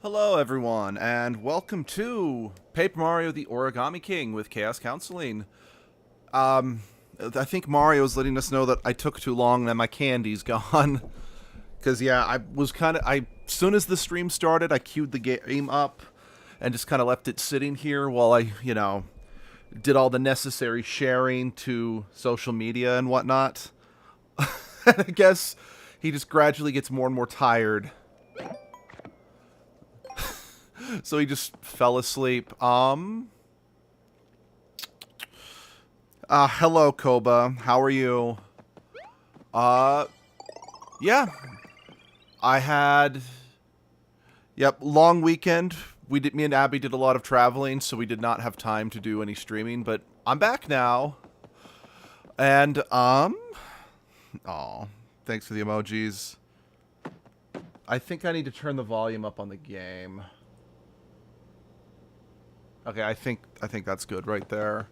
Hello, everyone, and welcome to Paper Mario: The Origami King with Chaos Counseling. I think Mario's letting us know that I took too long and my candy's gone. Because, yeah, as soon as the stream started, I queued the game up and just kind of left it sitting here while I, did all the necessary sharing to social media and whatnot. I guess he just gradually gets more and more tired. So he just fell asleep. Hello, Koba. How are you? Yeah. I had... Yep, long weekend. Me and Abby did a lot of traveling, so we did not have time to do any streaming, but I'm back now. And, aw, thanks for the emojis. I think I need to turn the volume up on the game. Okay, I think that's good right there.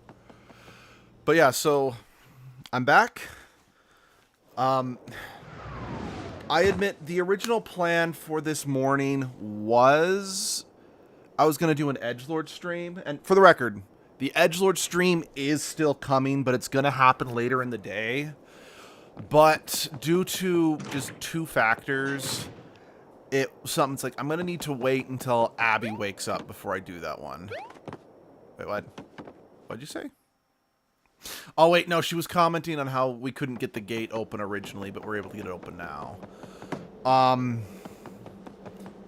But yeah, so I'm back. I admit the original plan for this morning was I was going to do an edgelord stream, and for the record, the edgelord stream is still coming, but it's going to happen later in the day. But due to just two factors, something's like I'm going to need to wait until Abby wakes up before I do that one. Wait, what? What'd you say? Oh, wait, no, she was commenting on how we couldn't get the gate open originally, but we're able to get it open now.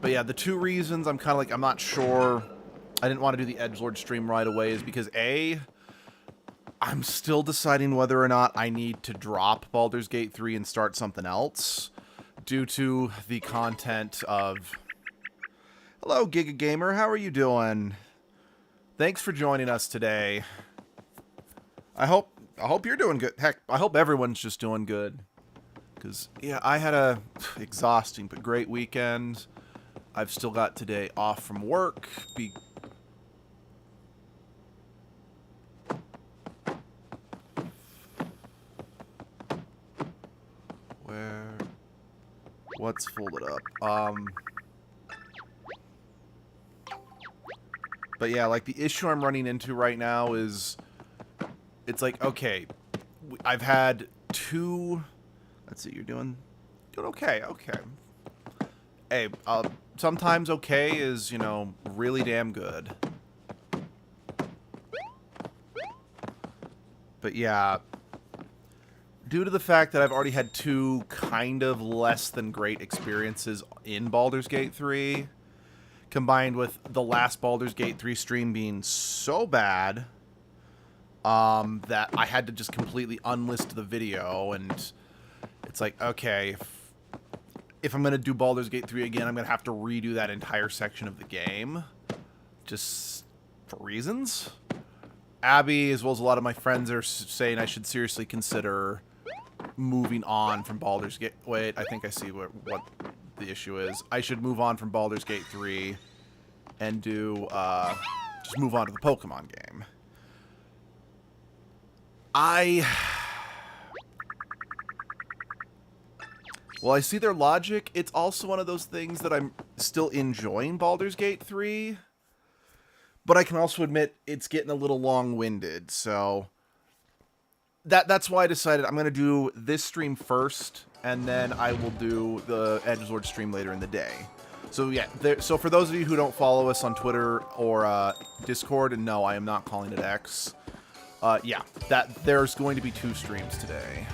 But yeah, the two reasons I'm kind of like, I'm not sure I didn't want to do the edgelord stream right away is because, A, I'm still deciding whether or not I need to drop Baldur's Gate 3 and start something else due to the content of... Hello, Giga Gamer, how are you doing? Thanks for joining us today. I hope you're doing good. Heck, I hope everyone's just doing good. Because, yeah, I had a exhausting but great weekend. I've still got today off from work. What's folded up? But yeah, like the issue I'm running into right now is, it's like, okay, I've had two, let's see, you're doing okay, okay. Hey, sometimes okay is, really damn good. But yeah, due to the fact that I've already had two kind of less than great experiences in Baldur's Gate 3, combined with the last Baldur's Gate 3 stream being so bad that I had to just completely unlist the video, and it's like, okay, if I'm going to do Baldur's Gate 3 again, I'm going to have to redo that entire section of the game, just for reasons. Abby, as well as a lot of my friends, are saying I should seriously consider moving on from Baldur's Gate. Wait, I think I see what the issue is. I should move on from Baldur's Gate 3 and do, just move on to the Pokemon game. Well, I see their logic. It's also one of those things that I'm still enjoying Baldur's Gate 3, but I can also admit it's getting a little long-winded, so that's why I decided I'm going to do this stream first, and then I will do the edgelord stream later in the day. So yeah, so for those of you who don't follow us on Twitter or Discord, and no, I am not calling it X, yeah, there's going to be two streams today.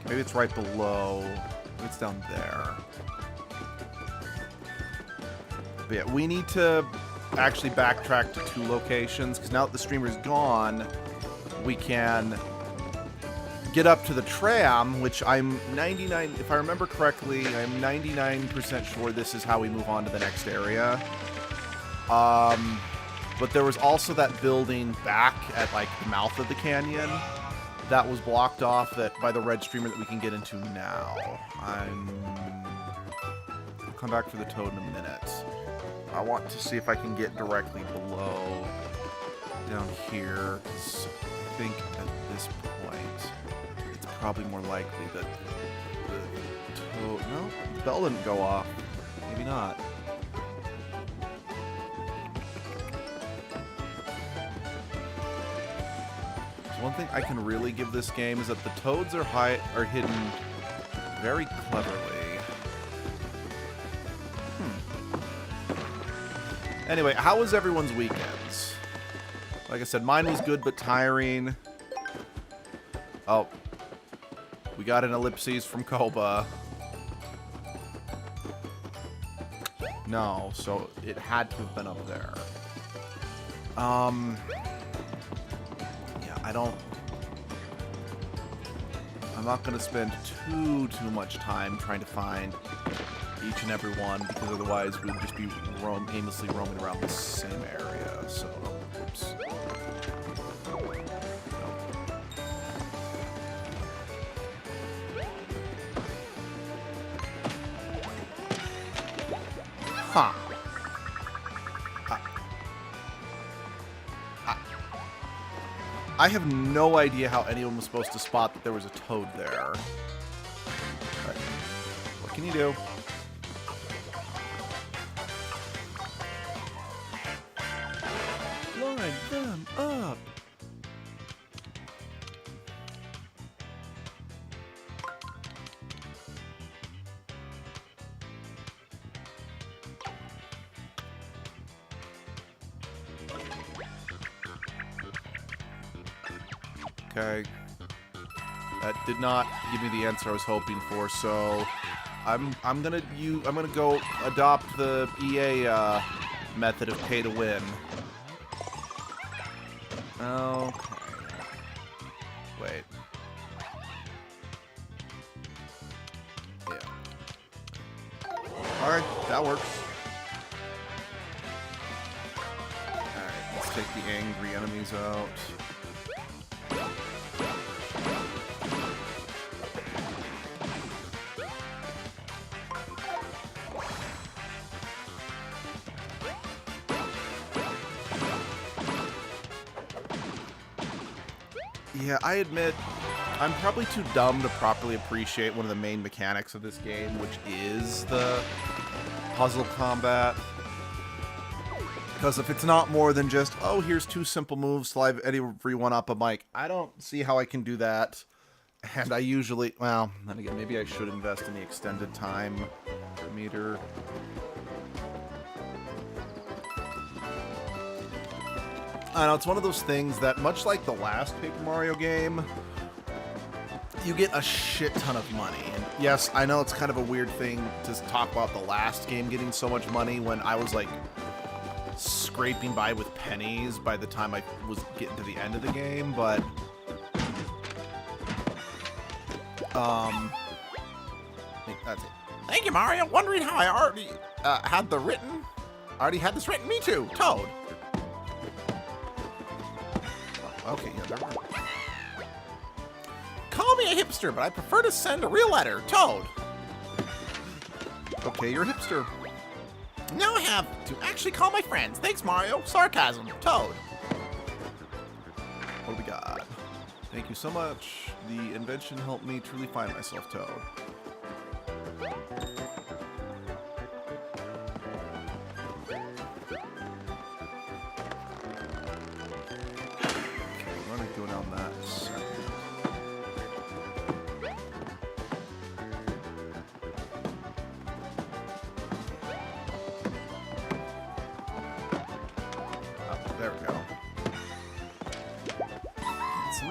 Maybe it's right below. Maybe it's down there. But yeah, we need to actually backtrack to two locations, because now that the streamer's gone, we can get up to the tram, which I'm 99, if I remember correctly, I'm 99% sure this is how we move on to the next area. But there was also that building back at, like, the mouth of the canyon that was blocked off by the red streamer that we can get into now. We'll come back for the toad in a minute. I want to see if I can get directly below down here, because I think at this point it's probably more likely that the Oh, no. The bell didn't go off. Maybe not. So one thing I can really give this game is that the toads are hidden very cleverly. Anyway, how was everyone's weekends? Like I said, mine was good but tiring. Oh. We got an ellipses from Koba. No, so it had to have been up there. Yeah, I'm not going to spend too much time trying to find each and every one, because otherwise we'd just be aimlessly roaming around the same area. So, oops. Huh. I have no idea how anyone was supposed to spot that there was a toad there. But what can you do? Line them up. Okay. That did not give me the answer I was hoping for, so I'm gonna go adopt the EA method of pay to win. Okay. Wait. Yeah. Alright, that works. Alright, let's take the angry enemies out. Yeah, I admit, I'm probably too dumb to properly appreciate one of the main mechanics of this game, which is the puzzle combat. Because if it's not more than just, oh, here's two simple moves to live everyone up, I'm like, I don't see how I can do that. And I usually, well, then again, maybe I should invest in the extended time meter. I know, it's one of those things that, much like the last Paper Mario game, you get a shit ton of money. And yes, I know it's kind of a weird thing to talk about the last game getting so much money when I was, like, scraping by with pennies by the time I was getting to the end of the game, but... I think that's it. Thank you, Mario. Wondering how I already had this written? Me too, Toad. Okay, yeah, never mind. Call me a hipster, but I prefer to send a real letter. Toad. Okay, you're a hipster. Now I have to actually call my friends. Thanks, Mario. Sarcasm. Toad. What do we got? Thank you so much. The invention helped me truly find myself, Toad.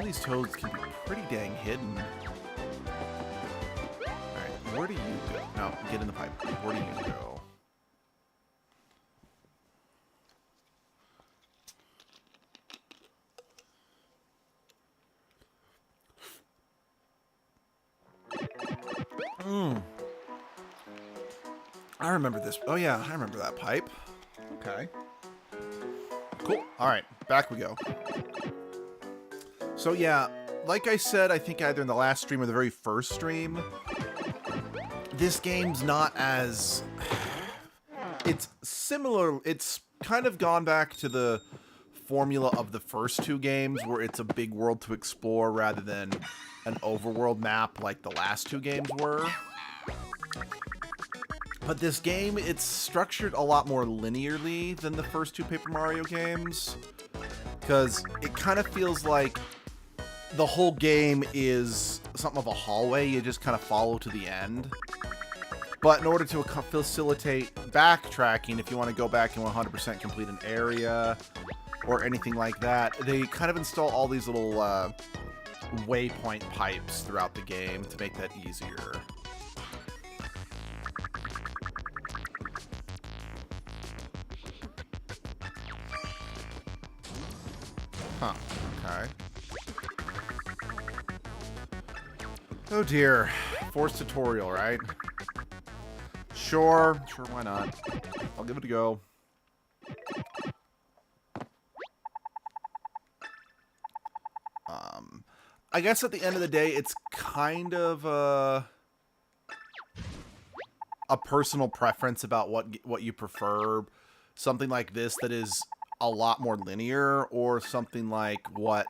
These toads can be pretty dang hidden. Alright, where do you go? No, get in the pipe. Where do you go? I remember this. Oh yeah, I remember that pipe. Okay. Cool. Alright, back we go. So yeah, like I said, I think either in the last stream or the very first stream, this game's not as... It's similar, it's kind of gone back to the formula of the first two games, where it's a big world to explore rather than an overworld map like the last two games were. But this game, it's structured a lot more linearly than the first two Paper Mario games. Because it kind of feels like the whole game is something of a hallway you just kind of follow to the end. But in order to facilitate backtracking, if you want to go back and 100% complete an area or anything like that, they kind of install all these little waypoint pipes throughout the game to make that easier. Huh, okay. Oh dear. Forced tutorial, right? Sure, why not? I'll give it a go. I guess at the end of the day, it's kind of a personal preference about what you prefer. Something like this that is a lot more linear, or something like what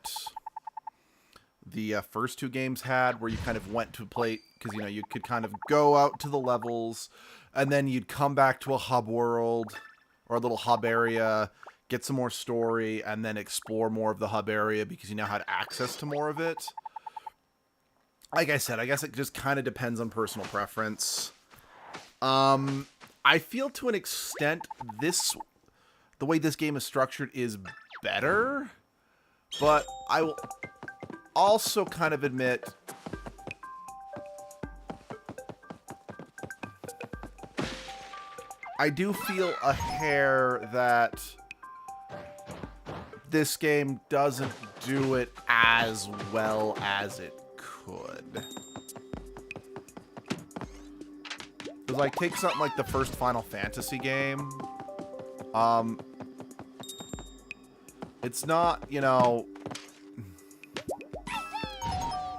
the first two games had, where you kind of went to play, because you know you could kind of go out to the levels, and then you'd come back to a hub world or a little hub area, get some more story, and then explore more of the hub area because you now had access to more of it. Like I said, I guess it just kind of depends on personal preference. I feel to an extent the way this game is structured is better, but I will also kind of admit I do feel a hair that this game doesn't do it as well as it could. Because, like, take something like the first Final Fantasy game. It's not, you know,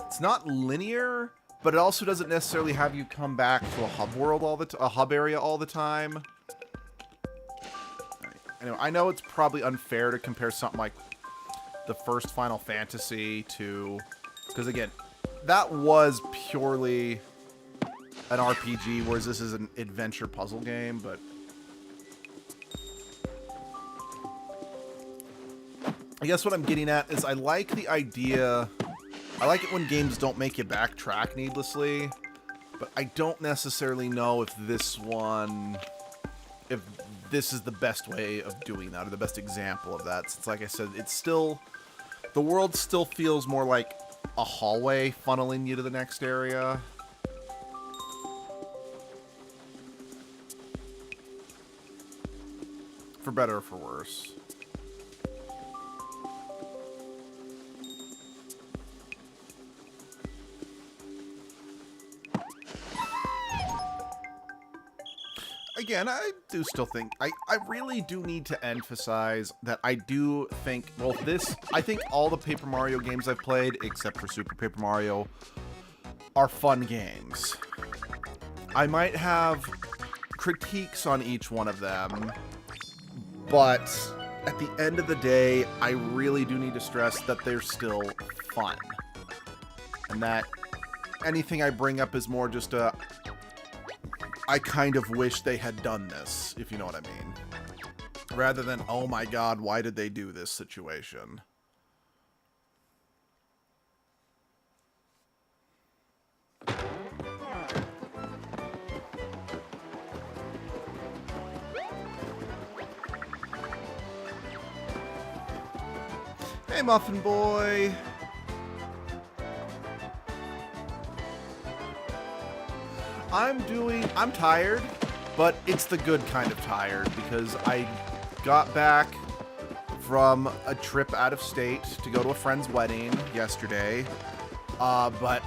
it's not linear, but it also doesn't necessarily have you come back to a hub world a hub area all the time. Anyway, I know it's probably unfair to compare something like the first Final Fantasy to, because again, that was purely an RPG, whereas this is an adventure puzzle game, but I guess what I'm getting at is I like the idea. I like it when games don't make you backtrack needlessly, but I don't necessarily know if this is the best way of doing that, or the best example of that. Since, like I said, it's still, the world still feels more like a hallway funneling you to the next area. For better or for worse. Again, I do still think, I really do need to emphasize that I do think, well, I think all the Paper Mario games I've played, except for Super Paper Mario, are fun games. I might have critiques on each one of them, but at the end of the day, I really do need to stress that they're still fun. And that anything I bring up is more just I kind of wish they had done this, if you know what I mean. Rather than, oh my god, why did they do this situation? Hey, Muffin Boy! I'm tired, but it's the good kind of tired, because I got back from a trip out of state to go to a friend's wedding yesterday, but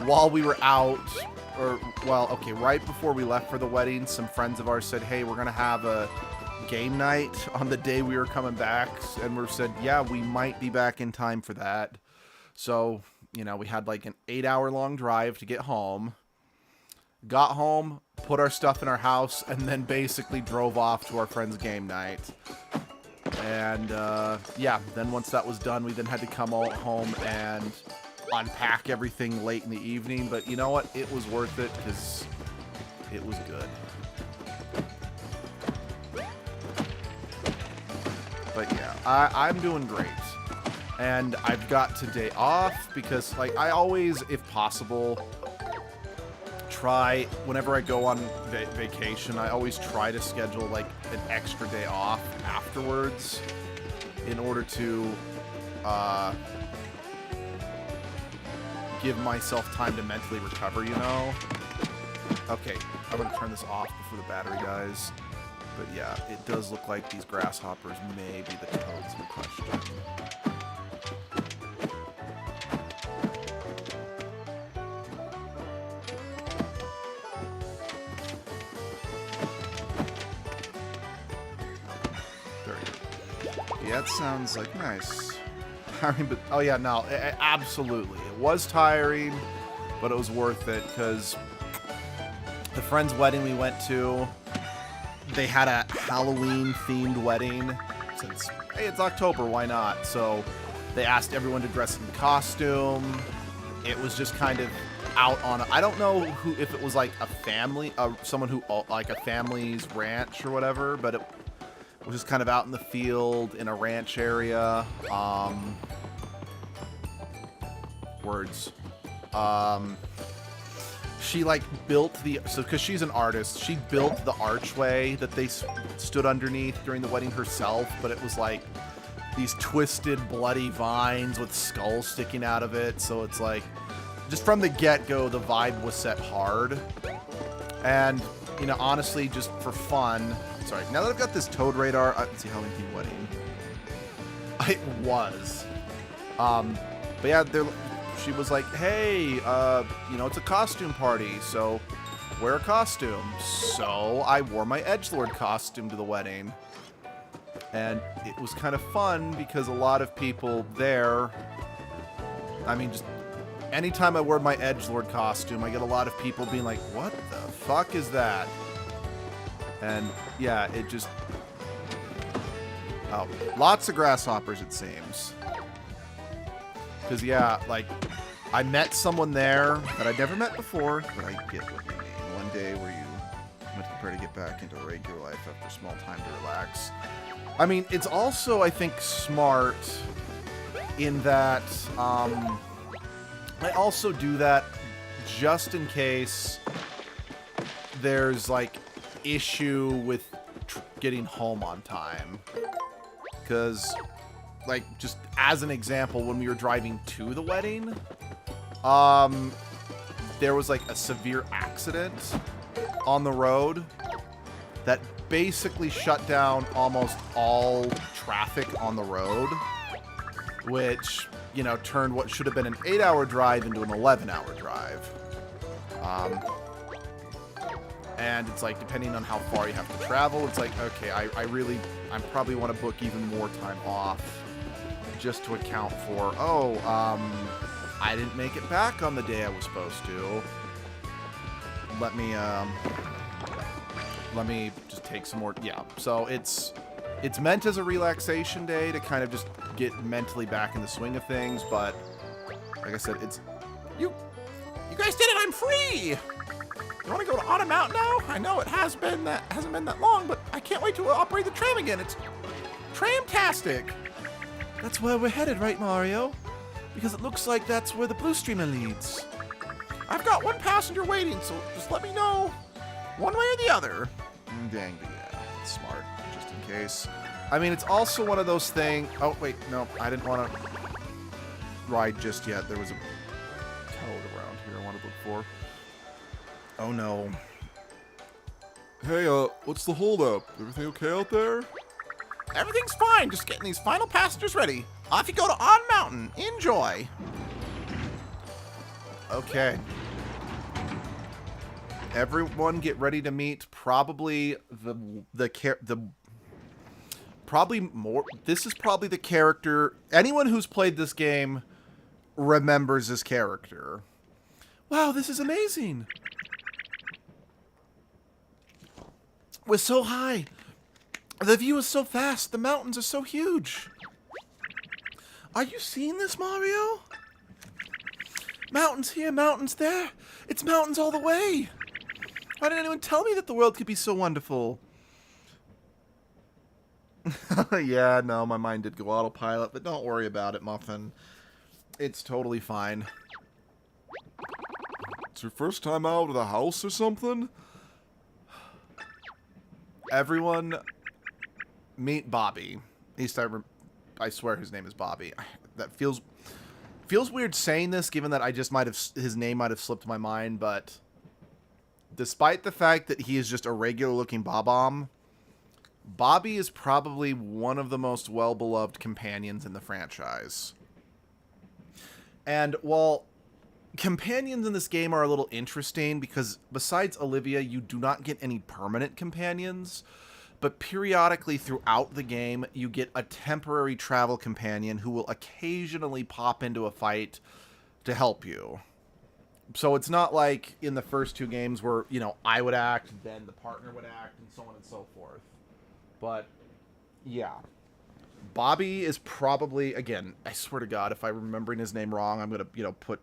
while we were out, right before we left for the wedding, some friends of ours said, hey, we're gonna have a game night on the day we were coming back, and we said, yeah, we might be back in time for that. So, you know, we had like an 8-hour long drive to get home. Got home, put our stuff in our house, and then basically drove off to our friend's game night. And, yeah, then once that was done, we then had to come home and unpack everything late in the evening. But you know what? It was worth it, because It was good. But yeah, I'm doing great. And I've got today off because, like, I always, if possible, try, whenever I go on vacation, I always try to schedule, like, an extra day off afterwards in order to give myself time to mentally recover, you know? Okay, I'm going to turn this off before the battery dies. But yeah, it does look like these grasshoppers may be the toads in question. There we go. Yeah, it sounds like nice. But, oh yeah, no, absolutely. It was tiring, but it was worth it because the friend's wedding we went to, they had a Halloween-themed wedding since, hey, it's October, why not? So they asked everyone to dress in costume. It was just kind of out on, I don't know who, if it was like a family, someone who, like a family's ranch or whatever, but it was just kind of out in the field in a ranch area. She, like, built the... So, because she's an artist, she built the archway that they stood underneath during the wedding herself, but it was, like, these twisted, bloody vines with skulls sticking out of it, so it's, like... Just from the get-go, the vibe was set hard. And, you know, honestly, just for fun... Sorry, now that I've got this toad radar... Let's see, Halloween wedding. It was. But yeah, she was like, hey, you know, it's a costume party, so wear a costume. So I wore my edgelord costume to the wedding. And it was kind of fun because a lot of people there, I mean, just anytime I wear my edgelord costume, I get a lot of people being like, what the fuck is that? And yeah, it just... Oh, lots of grasshoppers, it seems. Because, yeah, like, I met someone there that I'd never met before, but I get what you mean. One day where you went to prepare to get back into regular life after small time to relax. I mean, it's also, I think, smart in that I also do that just in case there's, like, issue with getting home on time. Because... like, just as an example, when we were driving to the wedding, there was, like, a severe accident on the road that basically shut down almost all traffic on the road, which, you know, turned what should have been an 8-hour drive into an 11-hour drive. And it's like, depending on how far you have to travel, it's like, okay, I probably want to book even more time off just to account for, I didn't make it back on the day I was supposed to. Let me just take some more, yeah. So it's meant as a relaxation day to kind of just get mentally back in the swing of things, but like I said, it's, you guys did it, I'm free! You want to go to Autumn Mountain now? I know it hasn't been that long, but I can't wait to operate the tram again. It's tram-tastic. That's where we're headed, right, Mario? Because it looks like that's where the blue streamer leads. I've got one passenger waiting, so just let me know one way or the other. Dang, but yeah, it's smart, just in case. I mean, it's also one of those things... Oh, wait, no, I didn't want to ride just yet. There was a toad around here I wanted to look for. Oh, no. Hey, what's the holdup? Everything okay out there? Everything's fine. Just getting these final passengers ready. Off you go to On Mountain. Enjoy. Okay. Everyone get ready to meet probably probably more... This is probably the character... Anyone who's played this game remembers this character. Wow, this is amazing. We're so high. The view is so vast. The mountains are so huge. Are you seeing this, Mario? Mountains here, mountains there. It's mountains all the way. Why didn't anyone tell me that the world could be so wonderful? Yeah, no, my mind did go autopilot, but don't worry about it, Muffin. It's totally fine. It's your first time out of the house or something? Everyone, meet Bobby. At least I swear his name is Bobby. That feels weird saying this, given that his name might have slipped my mind, but despite the fact that he is just a regular-looking Bob-omb, Bobby is probably one of the most well-beloved companions in the franchise. And while companions in this game are a little interesting, because besides Olivia, you do not get any permanent companions, but periodically throughout the game, you get a temporary travel companion who will occasionally pop into a fight to help you. So it's not like in the first two games where, you know, I would act, then the partner would act, and so on and so forth. But, yeah. Bobby is probably, again, I swear to God, if I'm remembering his name wrong, I'm going to, I'm going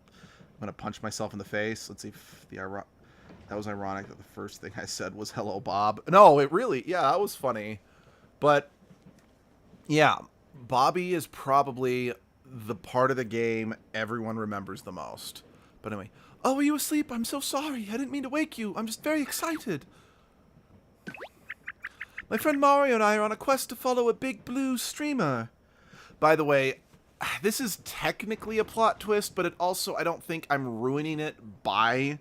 to punch myself in the face. Let's see if that was ironic that the first thing I said was hello, Bob. No, it really, yeah, that was funny. But, yeah, Bobby is probably the part of the game everyone remembers the most. But anyway, oh, were you asleep? I'm so sorry. I didn't mean to wake you. I'm just very excited. My friend Mario and I are on a quest to follow a big blue streamer. By the way, this is technically a plot twist, but it also, I don't think I'm ruining it by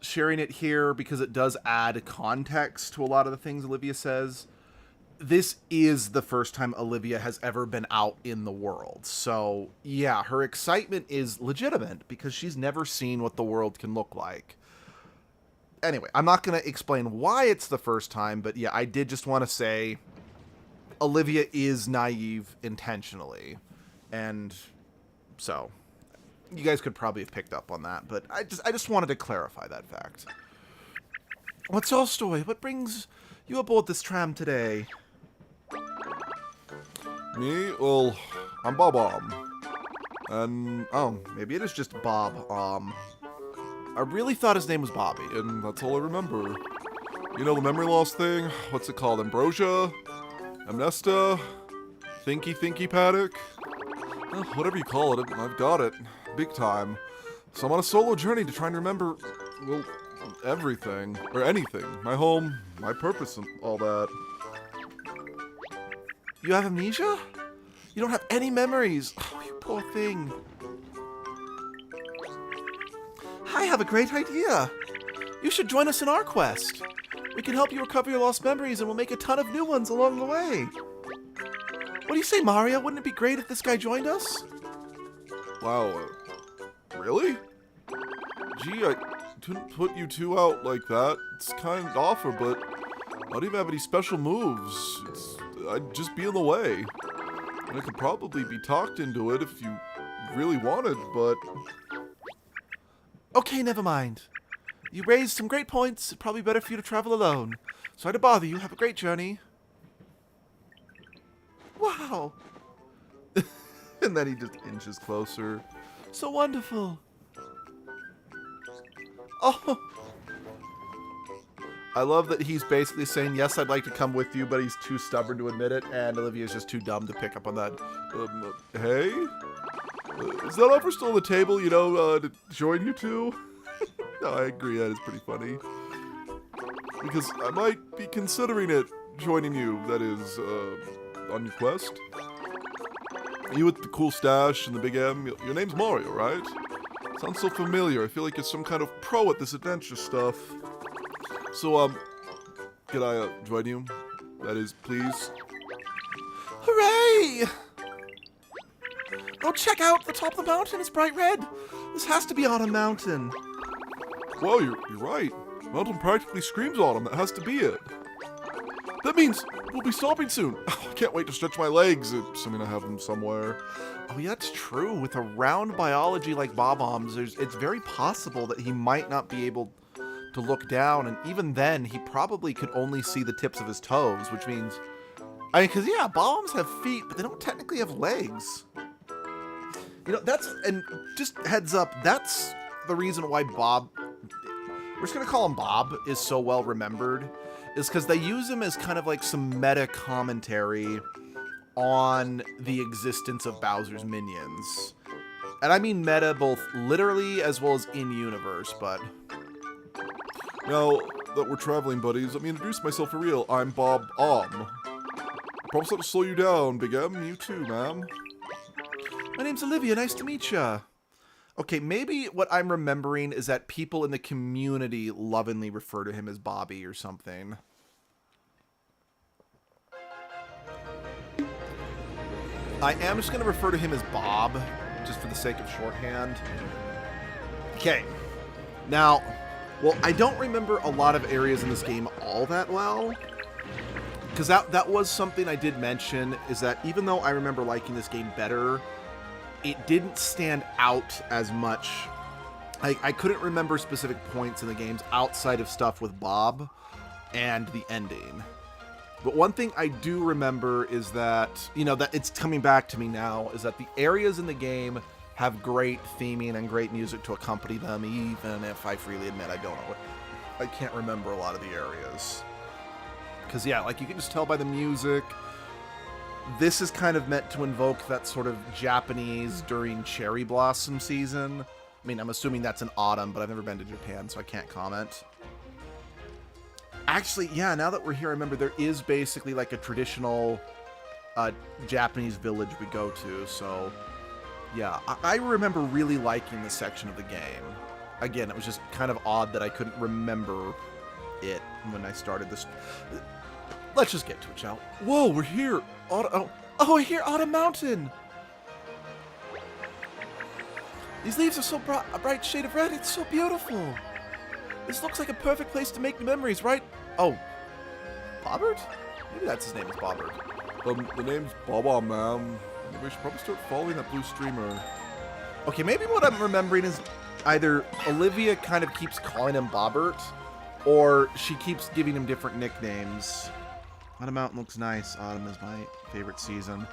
sharing it here, because it does add context to a lot of the things Olivia says. This is the first time Olivia has ever been out in the world. So, yeah, her excitement is legitimate, because she's never seen what the world can look like. Anyway, I'm not going to explain why it's the first time, but yeah, I did just want to say Olivia is naive intentionally. And so, you guys could probably have picked up on that, but I just wanted to clarify that fact. What's your story? What brings you aboard this tram today? Me? Well, I'm Bob-omb. And, Maybe it is just Bob. I really thought his name was Bobby. and that's all I remember. You know the memory loss thing? What's it called? Ambrosia? Amnesta? Thinky paddock? Whatever you call it, I've got it. Big time. So I'm on a solo journey to try and remember, well, everything. Or anything. My home, my purpose, and all that. You have amnesia? You don't have any memories. Oh, you poor thing. I have a great idea. You should join us in our quest. We can help you recover your lost memories, and we'll make a ton of new ones along the way. What do you say, Mario? Wouldn't it be great if this guy joined us? Wow, really? Gee, I couldn't put you two out like that. It's kind of offer, but I don't even have any special moves. I'd just be in the way. And I could probably be talked into it if you really wanted, but... Okay, never mind. You raised some great points. It's probably better for you to travel alone. Sorry to bother you. Have a great journey. Wow. And then he just inches closer. So wonderful. Oh. I love that he's basically saying, yes, I'd like to come with you, but he's too stubborn to admit it, and Olivia's just too dumb to pick up on that. Hey? Is that offer still on the table, to join you two? No, I agree, that is pretty funny. Because I might be considering it, joining you, that is, on your quest. You with the cool stash and the big M, your name's Mario, right? Sounds so familiar, I feel like you're some kind of pro at this adventure stuff. So, can I, join you? That is, please? Hooray! Oh, check out! The top of the mountain is bright red! This has to be Autumn Mountain. Whoa, you're right. Mountain practically screams autumn. That has to be it. That means we'll be stopping soon. Oh, I can't wait to stretch my legs, assuming I have them somewhere. Oh, yeah, that's true. With a round biology like Bob-omb's, it's very possible that he might not be able to look down, and even then, he probably could only see the tips of his toes, which means... because, yeah, Bob-ombs have feet, but they don't technically have legs. And just heads up, that's the reason why we're just gonna call him Bob, is so well remembered, is because they use him as kind of like some meta commentary on the existence of Bowser's minions. And I mean meta both literally as well as in-universe, but... Now that we're traveling buddies, let me introduce myself for real. I'm Bob Om. Promise not to slow you down, Big M. You too, ma'am. My name's Olivia, nice to meet ya. Okay, maybe what I'm remembering is that people in the community lovingly refer to him as Bobby or something. I am just going to refer to him as Bob, just for the sake of shorthand. Okay. Now, well, I don't remember a lot of areas in this game all that well. Because that was something I did mention, is that even though I remember liking this game better, it didn't stand out as much. I couldn't remember specific points in the games outside of stuff with Bob and the ending. But one thing I do remember is that, you know, that it's coming back to me now, is that the areas in the game have great theming and great music to accompany them, even if I freely admit I don't know. I can't remember a lot of the areas. Because, yeah, like you can just tell by the music, this is kind of meant to invoke that sort of Japanese during cherry blossom season. I mean, I'm assuming that's in autumn, but I've never been to Japan, so I can't comment. Actually, yeah, now that we're here, I remember there is basically like a traditional Japanese village we go to, so yeah, I remember really liking this section of the game. Again, it was just kind of odd that I couldn't remember it when I started this. Let's just get to it, shall we? Whoa, we're here! Oh, we're here, Autumn Mountain! These leaves are so a bright shade of red, it's so beautiful! This looks like a perfect place to make new memories, right? Oh, Bobbert? Maybe that's his name is Bobbert. The name's Baba, ma'am. We should probably start following that blue streamer. Okay, maybe what I'm remembering is either Olivia kind of keeps calling him Bobbert, or she keeps giving him different nicknames. Autumn Mountain looks nice. Autumn is my favorite season.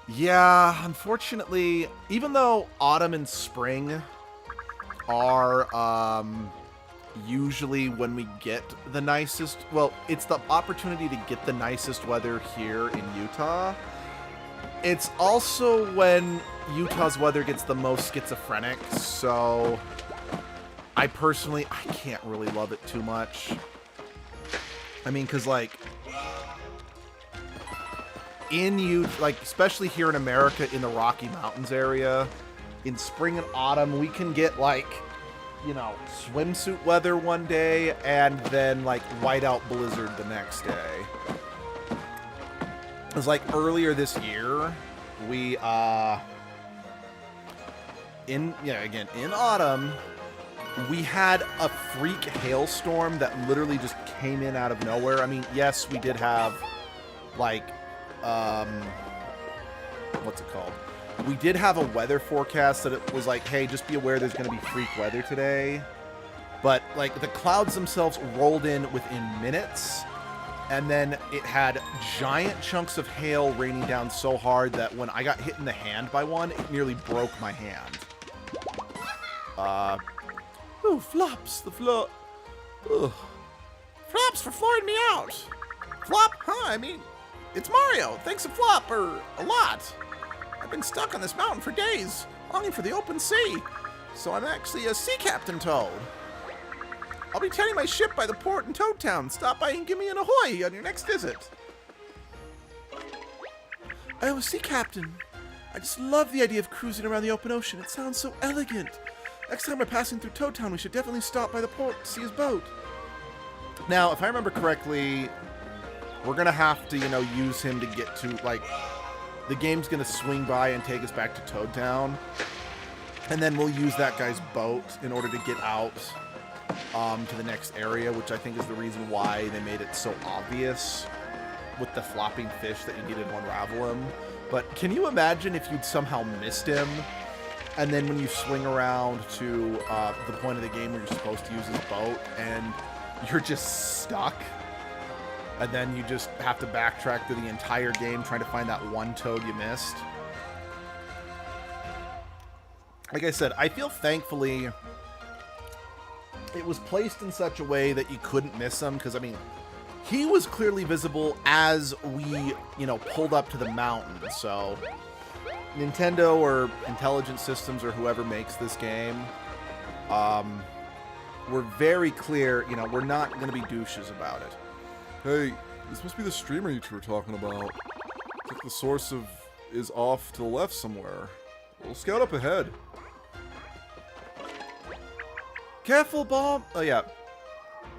Yeah, unfortunately, even though autumn and spring are usually when we get the nicest, well, it's the opportunity to get the nicest weather here in Utah. It's also when Utah's weather gets the most schizophrenic, so I can't really love it too much. I mean, because, like, especially here in America, in the Rocky Mountains area, in spring and autumn, we can get, like, you know, swimsuit weather one day, and then, like, whiteout blizzard the next day. It was like earlier this year, we, in autumn, we had a freak hailstorm that literally just came in out of nowhere. I mean, yes, we did have, like, what's it called? We did have a weather forecast that it was like, hey, just be aware there's going to be freak weather today. But, like, the clouds themselves rolled in within minutes, and then it had giant chunks of hail raining down so hard that when I got hit in the hand by one, it nearly broke my hand. Oh, Flops, the Flop. Ugh. Flops for flooring me out. Flop? Huh, I mean, it's Mario. Thanks a Flop, or a lot. I've been stuck on this mountain for days, longing for the open sea. So I'm actually a sea captain Toad. I'll be tending my ship by the port in Toad Town. Stop by and give me an ahoy on your next visit. I am a sea captain. I just love the idea of cruising around the open ocean. It sounds so elegant. Next time we're passing through Toad Town, we should definitely stop by the port to see his boat. Now, if I remember correctly, we're going to have to, you know, use him to get to, like, the game's going to swing by and take us back to Toad Town. And then we'll use that guy's boat in order to get out to the next area, which I think is the reason why they made it so obvious with the flopping fish that you needed to unravel him. But can you imagine if you'd somehow missed him, and then when you swing around to the point of the game where you're supposed to use his boat, and you're just stuck, and then you just have to backtrack through the entire game trying to find that one Toad you missed? Like I said, I feel thankfully it was placed in such a way that you couldn't miss him, because, I mean, he was clearly visible as we, you know, pulled up to the mountain, so Nintendo or Intelligent Systems or whoever makes this game, we're very clear, you know, we're not going to be douches about it. Hey, this must be the streamer you two were talking about. It's like the source of is off to the left somewhere. We'll scout up ahead. Careful, Bob! Oh, yeah.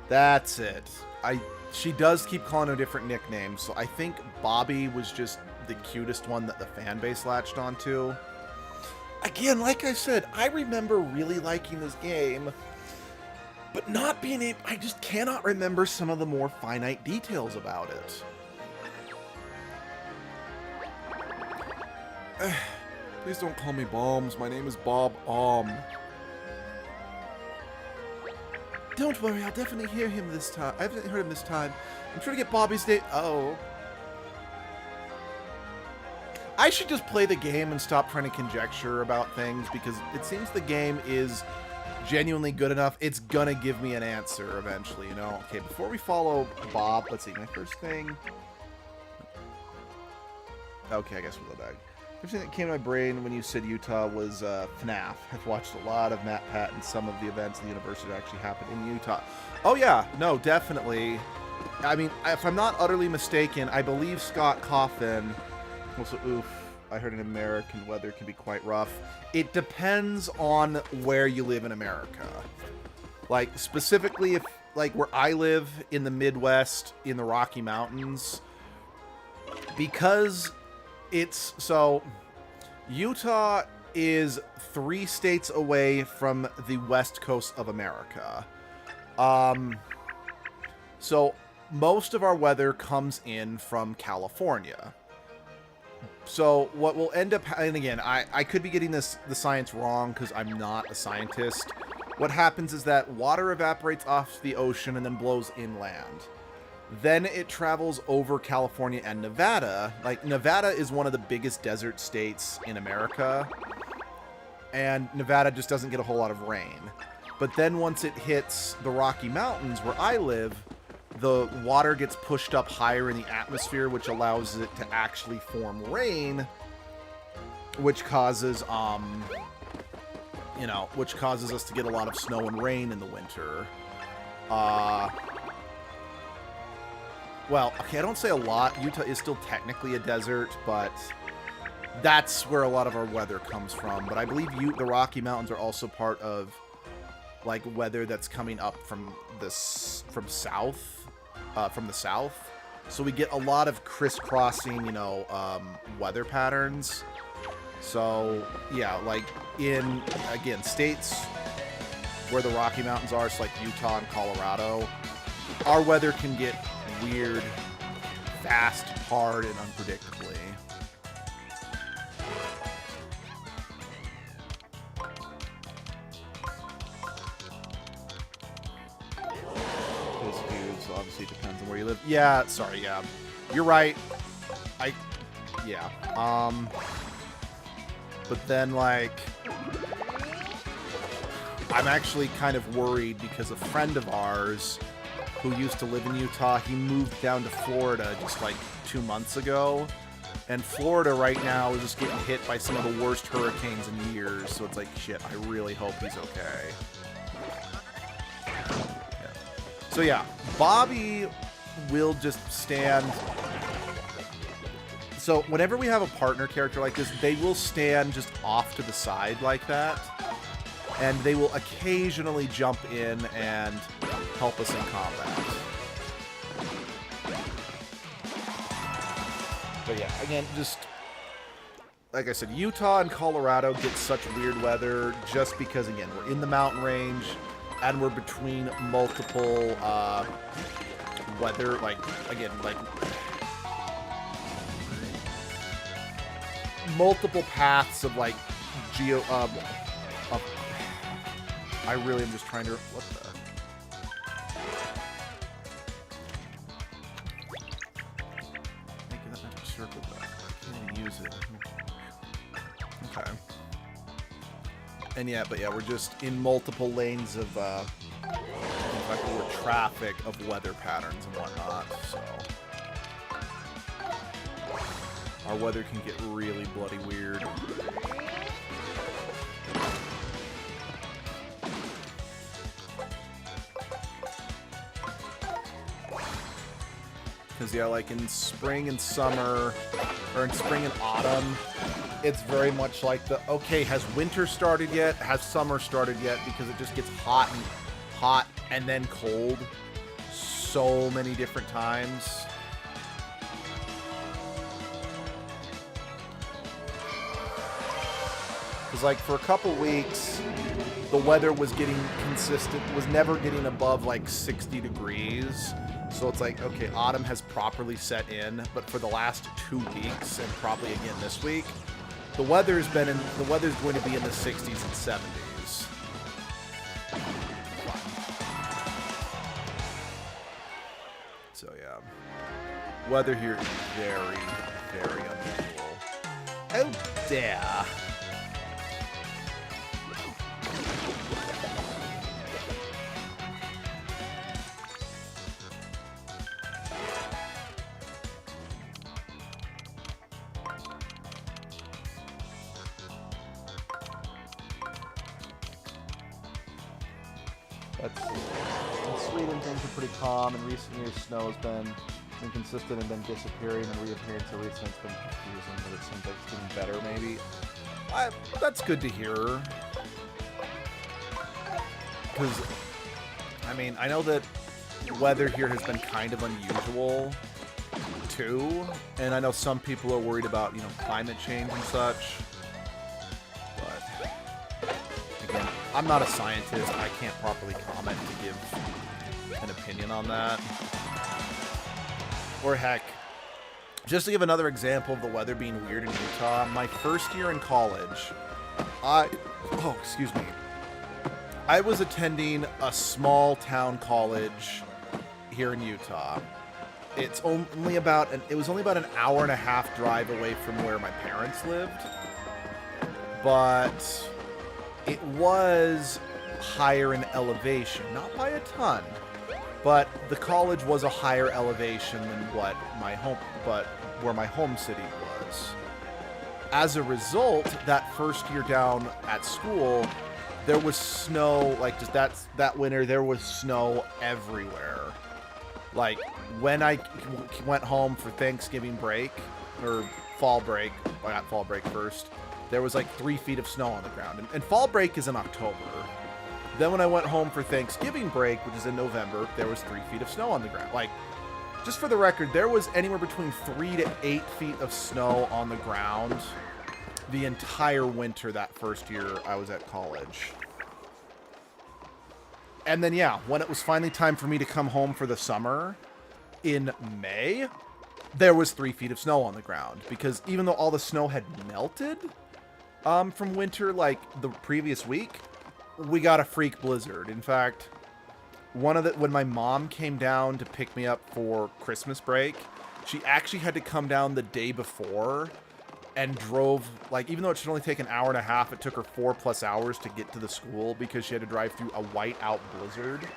That's it. She does keep calling her different nicknames, so I think Bobby was just the cutest one that the fan base latched onto. Again, like I said, I remember really liking this game, but not being able... I just cannot remember some of the more finite details about it. Please don't call me Bombs. My name is Bob Don't worry, I'll definitely hear him this time. I haven't heard him this time. I'm trying to get Bobby's name. Oh. I should just play the game and stop trying to conjecture about things, because it seems the game is genuinely good enough. It's gonna give me an answer eventually, you know? Okay, before we follow Bob, let's see, my first thing... Okay, I guess we'll go back. First thing that came to my brain when you said Utah was FNAF. I've watched a lot of Matt Pat and some of the events in the university that actually happened in Utah. Oh yeah, no, definitely. I mean, if I'm not utterly mistaken, I believe Scott Coffin... Also, oof, I heard in American weather can be quite rough. It depends on where you live in America. Like, specifically if, like, where I live in the Midwest, in the Rocky Mountains, because it's, so, Utah is 3 states away from the west coast of America. So, most of our weather comes in from California. So what will end up, and again, I could be getting the science wrong because I'm not a scientist. What happens is that water evaporates off the ocean and then blows inland. Then it travels over California and Nevada. Like, Nevada is one of the biggest desert states in America, and Nevada just doesn't get a whole lot of rain. But then once it hits the Rocky Mountains, where I live, the water gets pushed up higher in the atmosphere, which allows it to actually form rain, which causes, you know, which causes us to get a lot of snow and rain in the winter. Well, okay, I don't say a lot. Utah is still technically a desert, but that's where a lot of our weather comes from. But I believe the Rocky Mountains are also part of, like, weather that's coming up from the south. So we get a lot of crisscrossing, you know, weather patterns. So, yeah, like, in, again, states where the Rocky Mountains are, so like Utah and Colorado, our weather can get weird, fast, hard, and unpredictably. So obviously it depends on where you live. Yeah, sorry, yeah. You're right. Yeah. But then, like, I'm actually kind of worried because a friend of ours who used to live in Utah, he moved down to Florida just like 2 months ago. And Florida right now is just getting hit by some of the worst hurricanes in years. So it's like, shit, I really hope he's okay. So yeah, Bobby will just stand. So whenever we have a partner character like this, they will stand just off to the side like that. And they will occasionally jump in and help us in combat. But yeah, again, just like I said, Utah and Colorado get such weird weather just because, again, we're in the mountain range. And we're between multiple weather, like, again, like, multiple paths of, like, I really am just trying to, what the? Making that magic circle back. I can't even use it. Okay. And yeah, but yeah, we're just in multiple lanes of, in fact, we're traffic of weather patterns and whatnot, so. Our weather can get really bloody weird. Because, yeah, like in spring and summer, or in spring and autumn, it's very much like the, okay, has winter started yet? Has summer started yet? Because it just gets hot and then cold so many different times. Because, like, for a couple weeks, the weather was getting consistent, was never getting above, like, 60 degrees. So it's like, okay, autumn has properly set in, but for the last 2 weeks, and probably again this week, the weather's going to be in the 60s and 70s. So yeah, weather here is very, very unusual. Oh dear. Let's see. In Sweden, things are pretty calm. In recent years, snow has been inconsistent and then disappearing and reappearing. So recently, it's been confusing, but it seems like it's getting better, maybe. That's good to hear. Because, I mean, I know that weather here has been kind of unusual, too. And I know some people are worried about, you know, climate change and such. Again, I'm not a scientist. I can't properly comment to give an opinion on that. Or heck, just to give another example of the weather being weird in Utah, my first year in college, I was attending a small town college here in Utah. It was only about an hour and a half drive away from where my parents lived. But it was higher in elevation, not by a ton, but the college was a higher elevation than where my home city was. As a result, that first year down at school, there was snow, like just that winter, there was snow everywhere. Like when I went home for Thanksgiving break, or fall break, I got fall break first, there was like 3 feet of snow on the ground. And fall break is in October. Then when I went home for Thanksgiving break, which is in November, there was 3 feet of snow on the ground. Like, just for the record, there was anywhere between 3 to 8 feet of snow on the ground the entire winter that first year I was at college. And then, yeah, when it was finally time for me to come home for the summer in May, there was 3 feet of snow on the ground. Because even though all the snow had melted from winter, like the previous week, we got a freak blizzard. In fact, when my mom came down to pick me up for Christmas break, she actually had to come down the day before and drove, like, even though it should only take an hour and a half, it took her 4+ hours to get to the school because she had to drive through a whiteout blizzard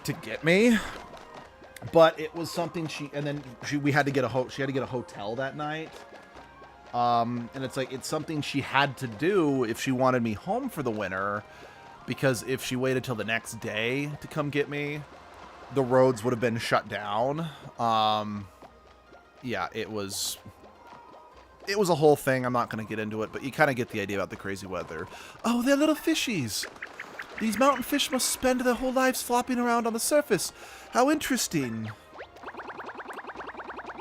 to get me. But it was something she had to get a hotel that night. And it's something she had to do if she wanted me home for the winter, because if she waited till the next day to come get me, the roads would have been shut down. Yeah, it was a whole thing. I'm not going to get into it, but you kind of get the idea about the crazy weather. Oh, they're little fishies. These mountain fish must spend their whole lives flopping around on the surface. How interesting.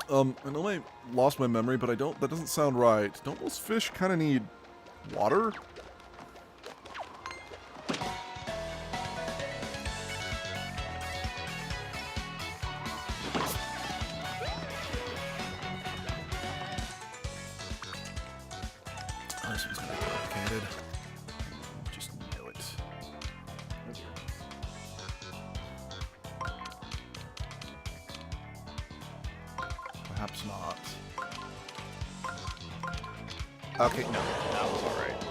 I know I lost my memory, but that doesn't sound right. Don't those fish kind of need water? Oh, this one's gonna be complicated. Just knew it. Perhaps not. Okay, no, that was alright.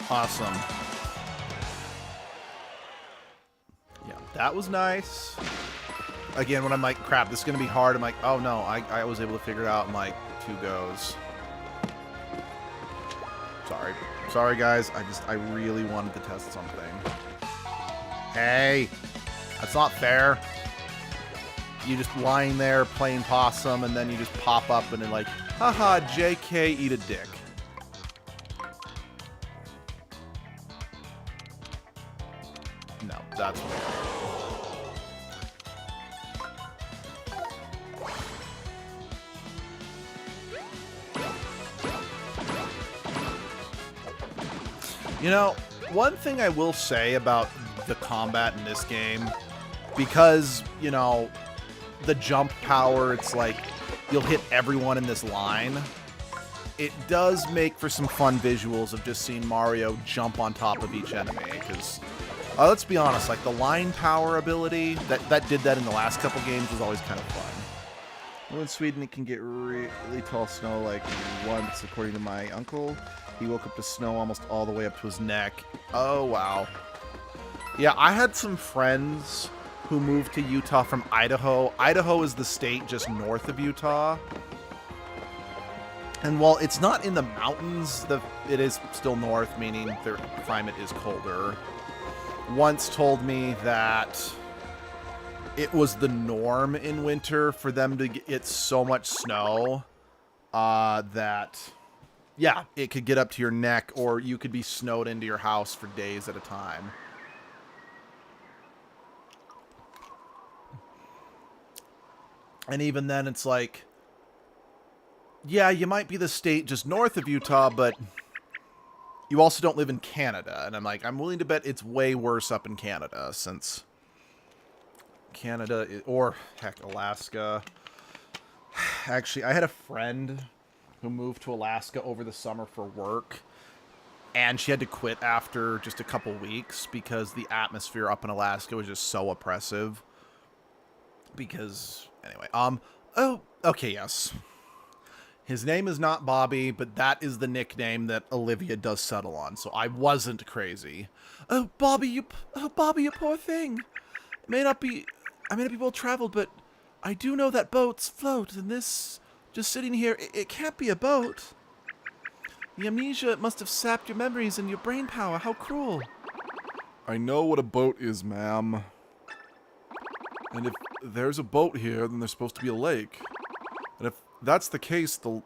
Awesome. Yeah, that was nice. Again, when I'm like, crap, this is going to be hard, I'm like, oh no, I was able to figure it out in like 2 goes. Sorry. Sorry, guys. I really wanted to test something. Hey! That's not fair. You just lying there playing possum, and then you just pop up and then like, haha, JK, eat a dick. No, that's weird. You know, one thing I will say about the combat in this game, because, you know, the jump power, it's like you'll hit everyone in this line. It does make for some fun visuals of just seeing Mario jump on top of each enemy, because let's be honest, like the line power ability that did that in the last couple games was always kind of fun. Well, in Sweden, it can get really tall snow, like once, according to my uncle. He woke up to snow almost all the way up to his neck. Oh, wow. Yeah, I had some friends who moved to Utah from Idaho. Idaho is the state just north of Utah. And while it's not in the mountains, it is still north, meaning their climate is colder. Once told me that it was the norm in winter for them to get so much snow that, yeah, it could get up to your neck, or you could be snowed into your house for days at a time. And even then, it's like, yeah, you might be the state just north of Utah, but you also don't live in Canada. And I'm like, I'm willing to bet it's way worse up in Canada, since Canada, or heck, Alaska. Actually, I had a friend who moved to Alaska over the summer for work, and she had to quit after just a couple weeks because the atmosphere up in Alaska was just so oppressive. Because, anyway, oh, okay, yes. His name is not Bobby, but that is the nickname that Olivia does settle on, so I wasn't crazy. Oh, Bobby, you poor thing. I may not be well traveled, but I do know that boats float, and this, just sitting here, it can't be a boat. The amnesia must have sapped your memories and your brain power. How cruel. I know what a boat is, ma'am. And if there's a boat here, then there's supposed to be a lake. And if that's the case, the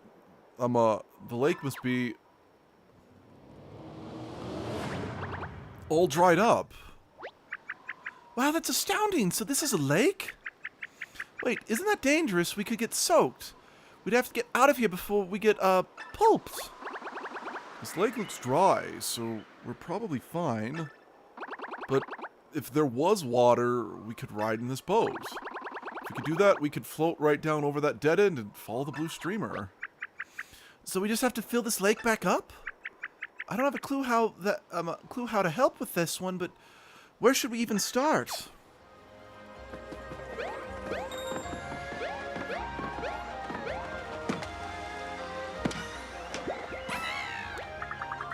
lake must be all dried up. Wow, that's astounding. So this is a lake? Wait, isn't that dangerous? We could get soaked. We'd have to get out of here before we get, pulped. This lake looks dry, so we're probably fine. But if there was water, we could ride in this boat. If we could do that, we could float right down over that dead end and follow the blue streamer. So we just have to fill this lake back up? I don't have a clue how to help with this one, but where should we even start?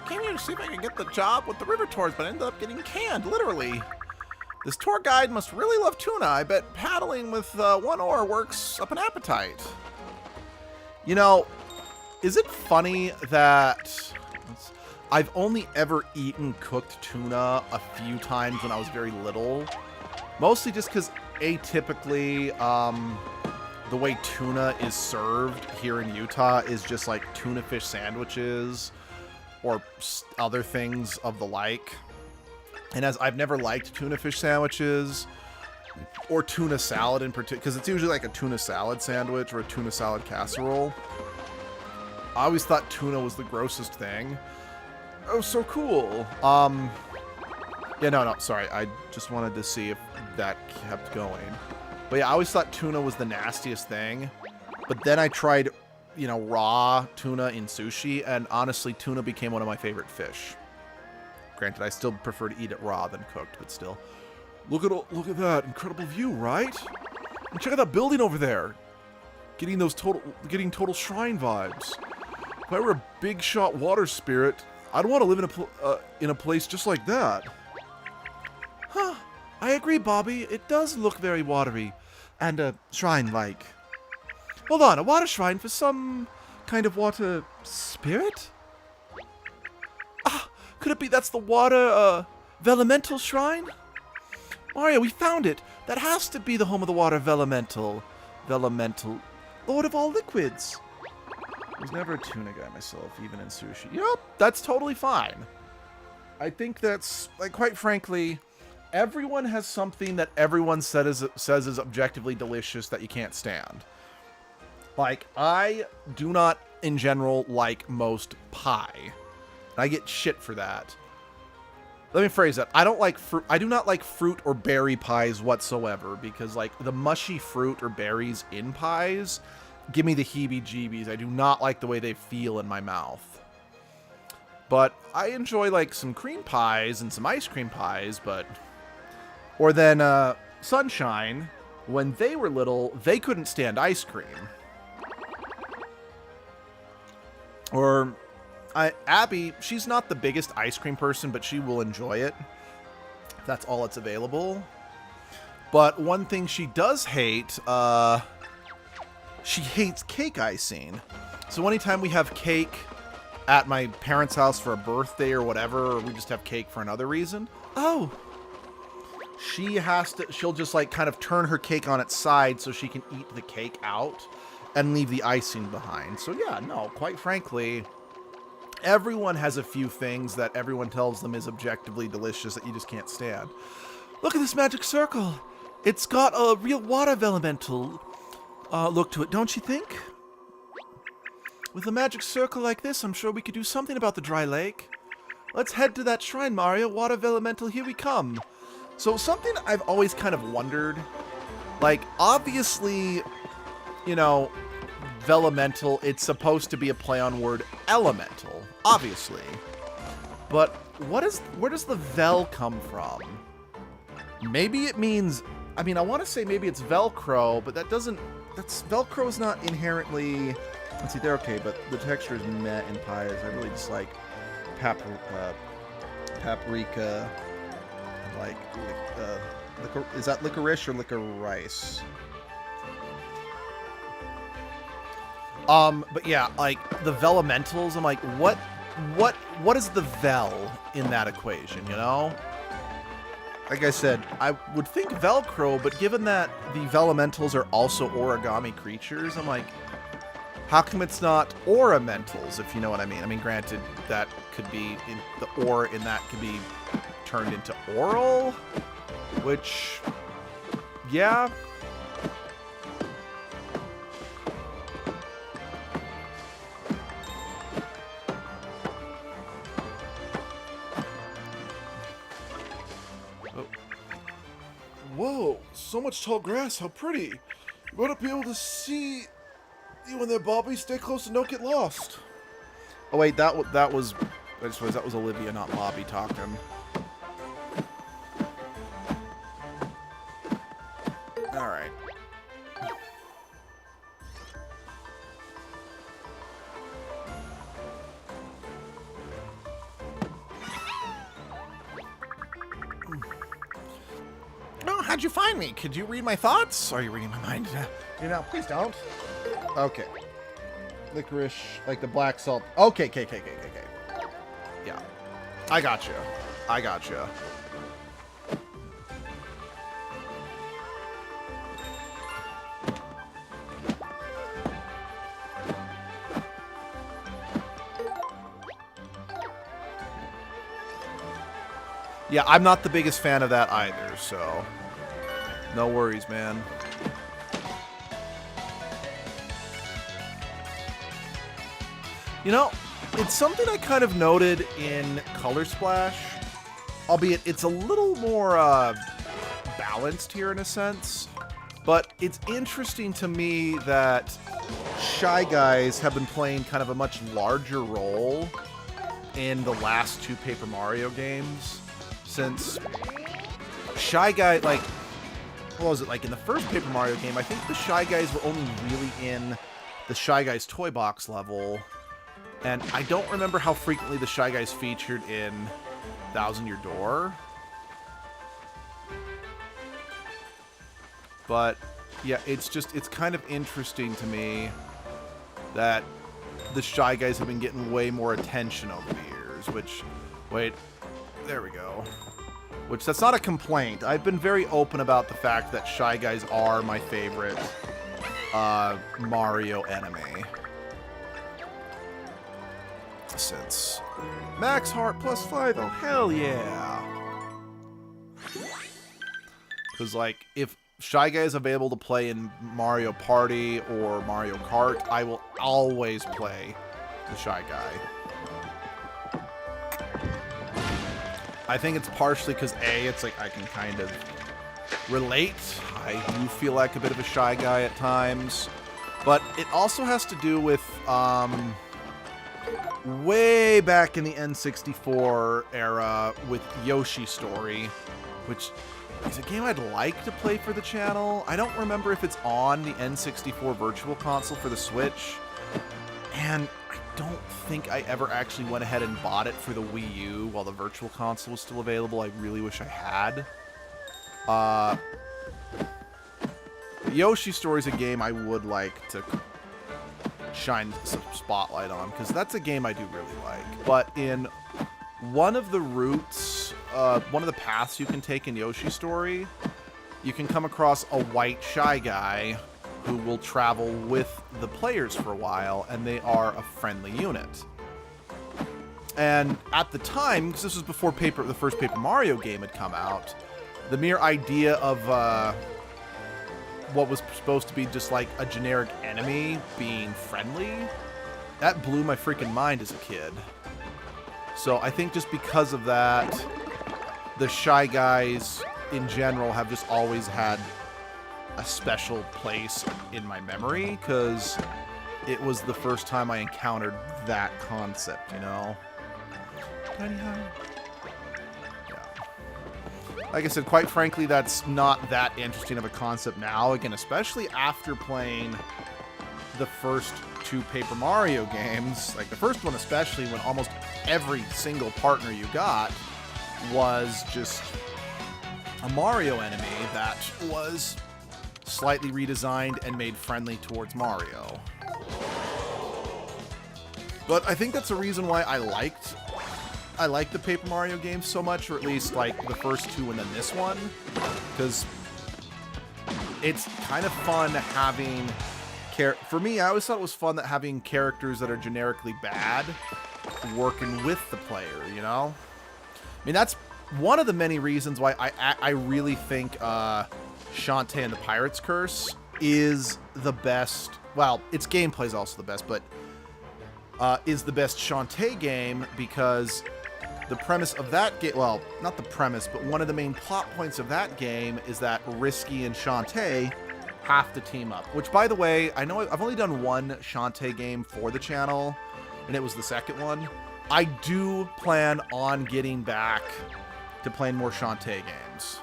Came here to see if I could get the job with the river tours, but ended up getting canned, literally. This tour guide must really love tuna. I bet paddling with one oar works up an appetite. You know, is it funny that I've only ever eaten cooked tuna a few times when I was very little? Mostly just because atypically, the way tuna is served here in Utah is just like tuna fish sandwiches or other things of the like. And as I've never liked tuna fish sandwiches or tuna salad in particular, because it's usually like a tuna salad sandwich or a tuna salad casserole, I always thought tuna was the grossest thing. Oh, so cool. Yeah, no, sorry. I just wanted to see if that kept going. But yeah, I always thought tuna was the nastiest thing. But then I tried, you know, raw tuna in sushi, and honestly, tuna became one of my favorite fish. Granted, I still prefer to eat it raw than cooked, but still. Look at that incredible view, right? And check out that building over there. Getting total shrine vibes. If I were a big shot water spirit, I don't want to live in a place just like that. Huh. I agree, Bobby. It does look very watery. And shrine-like. Hold on, a water shrine for some kind of water spirit? Ah, could it be that's the water, Vellumental shrine? Mario, we found it. That has to be the home of the water Vellumental. Vellumental, Lord of all liquids. I was never a tuna guy myself, even in sushi. You know, that's totally fine. I think that's, like, quite frankly, everyone has something that everyone says is objectively delicious that you can't stand. Like, I do not, in general, like most pie. I get shit for that. Let me phrase that. I do not like fruit or berry pies whatsoever because, like, the mushy fruit or berries in pies give me the heebie-jeebies. I do not like the way they feel in my mouth. But I enjoy, like, some cream pies and some ice cream pies, but... Or then, Sunshine, when they were little, they couldn't stand ice cream. Or... Abby, she's not the biggest ice cream person, but she will enjoy it. That's all that's available. But one thing she does hate, she hates cake icing. So anytime we have cake at my parents' house for a birthday or whatever, or we just have cake for another reason, she'll just like kind of turn her cake on its side so she can eat the cake out and leave the icing behind. So yeah, no, quite frankly... Everyone has a few things that everyone tells them is objectively delicious that you just can't stand. Look at this magic circle. It's got a real water elemental look to it, don't you think? With a magic circle like this, I'm sure we could do something about the dry lake. Let's head to that shrine, Mario. Water elemental, here we come. So something I've always kind of wondered, like, obviously, you know, Vellumental, it's supposed to be a play on word elemental, obviously. But where does the Vel come from? Maybe it means, I mean, I want to say maybe it's Velcro, but Velcro's not inherently, let's see, they're okay, but the texture is meh in pies. I really just like paprika, like, is that licorice or licorice? But yeah, like, the Vellumentals, I'm like, what is the Vel in that equation, you know? Like I said, I would think Velcro, but given that the Vellumentals are also origami creatures, I'm like, how come it's not Oramentals, if you know what I mean? I mean, granted, that could be, the or in that could be turned into oral, which, yeah... Whoa, so much tall grass, how pretty. You ought to be able to see you in there, Bobby. Stay close and don't get lost. Oh wait, that was, I just realized that was Olivia, not Bobby talking. Alright. Oh, how'd you find me? Could you read my thoughts? Are you reading my mind? You know, please don't. Okay. Licorice, like the black salt. Okay. Yeah. I got you. Yeah, I'm not the biggest fan of that either, so no worries, man. You know, it's something I kind of noted in Color Splash, albeit it's a little more balanced here in a sense, but it's interesting to me that Shy Guys have been playing kind of a much larger role in the last two Paper Mario games. Since Shy Guy, like, what was it, like in the first Paper Mario game, I think the Shy Guys were only really in the Shy Guys toy box level, And I don't remember how frequently the Shy Guys featured in Thousand Year Door. But, yeah, it's kind of interesting to me that the Shy Guys have been getting way more attention over the years, which, wait, there we go. Which, that's not a complaint. I've been very open about the fact that Shy Guys are my favorite Mario anime. Since Max Heart +5, oh hell yeah. Because, like, if Shy Guy is available to play in Mario Party or Mario Kart, I will always play the Shy Guy. I think it's partially because, A, it's like I can kind of relate. I do feel like a bit of a Shy Guy at times. But it also has to do with, way back in the N64 era with Yoshi Story, which is a game I'd like to play for the channel. I don't remember if it's on the N64 Virtual Console for the Switch, and I don't think I ever actually went ahead and bought it for the Wii U while the Virtual Console was still available. I really wish I had. Yoshi Story is a game I would like to shine some spotlight on, because that's a game I do really like. But in one of the routes, one of the paths you can take in Yoshi Story, you can come across a white Shy Guy who will travel with the players for a while, and they are a friendly unit. And at the time, because this was before the first Paper Mario game had come out, the mere idea of what was supposed to be just like a generic enemy being friendly, that blew my freaking mind as a kid. So I think just because of that, the Shy Guys in general have just always had a special place in my memory, because it was the first time I encountered that concept, you know? Tiny High. Like I said, quite frankly, that's not that interesting of a concept now. Again, especially after playing the first two Paper Mario games. Like the first one especially, when almost every single partner you got was just a Mario enemy that was slightly redesigned and made friendly towards Mario. But I think that's a reason why I liked the Paper Mario games so much, or at least like the first two and then this one, because it's kind of fun having for me, I always thought it was fun that having characters that are generically bad working with the player, you know? I mean, that's one of the many reasons why I really think Shantae and the Pirate's Curse is the best. Well, its gameplay is also the best, but is the best Shantae game, because the premise of that game, well, not the premise, but one of the main plot points of that game is that Risky and Shantae have to team up. Which, by the way, I know I've only done one Shantae game for the channel, and it was the second one. I do plan on getting back to playing more Shantae games.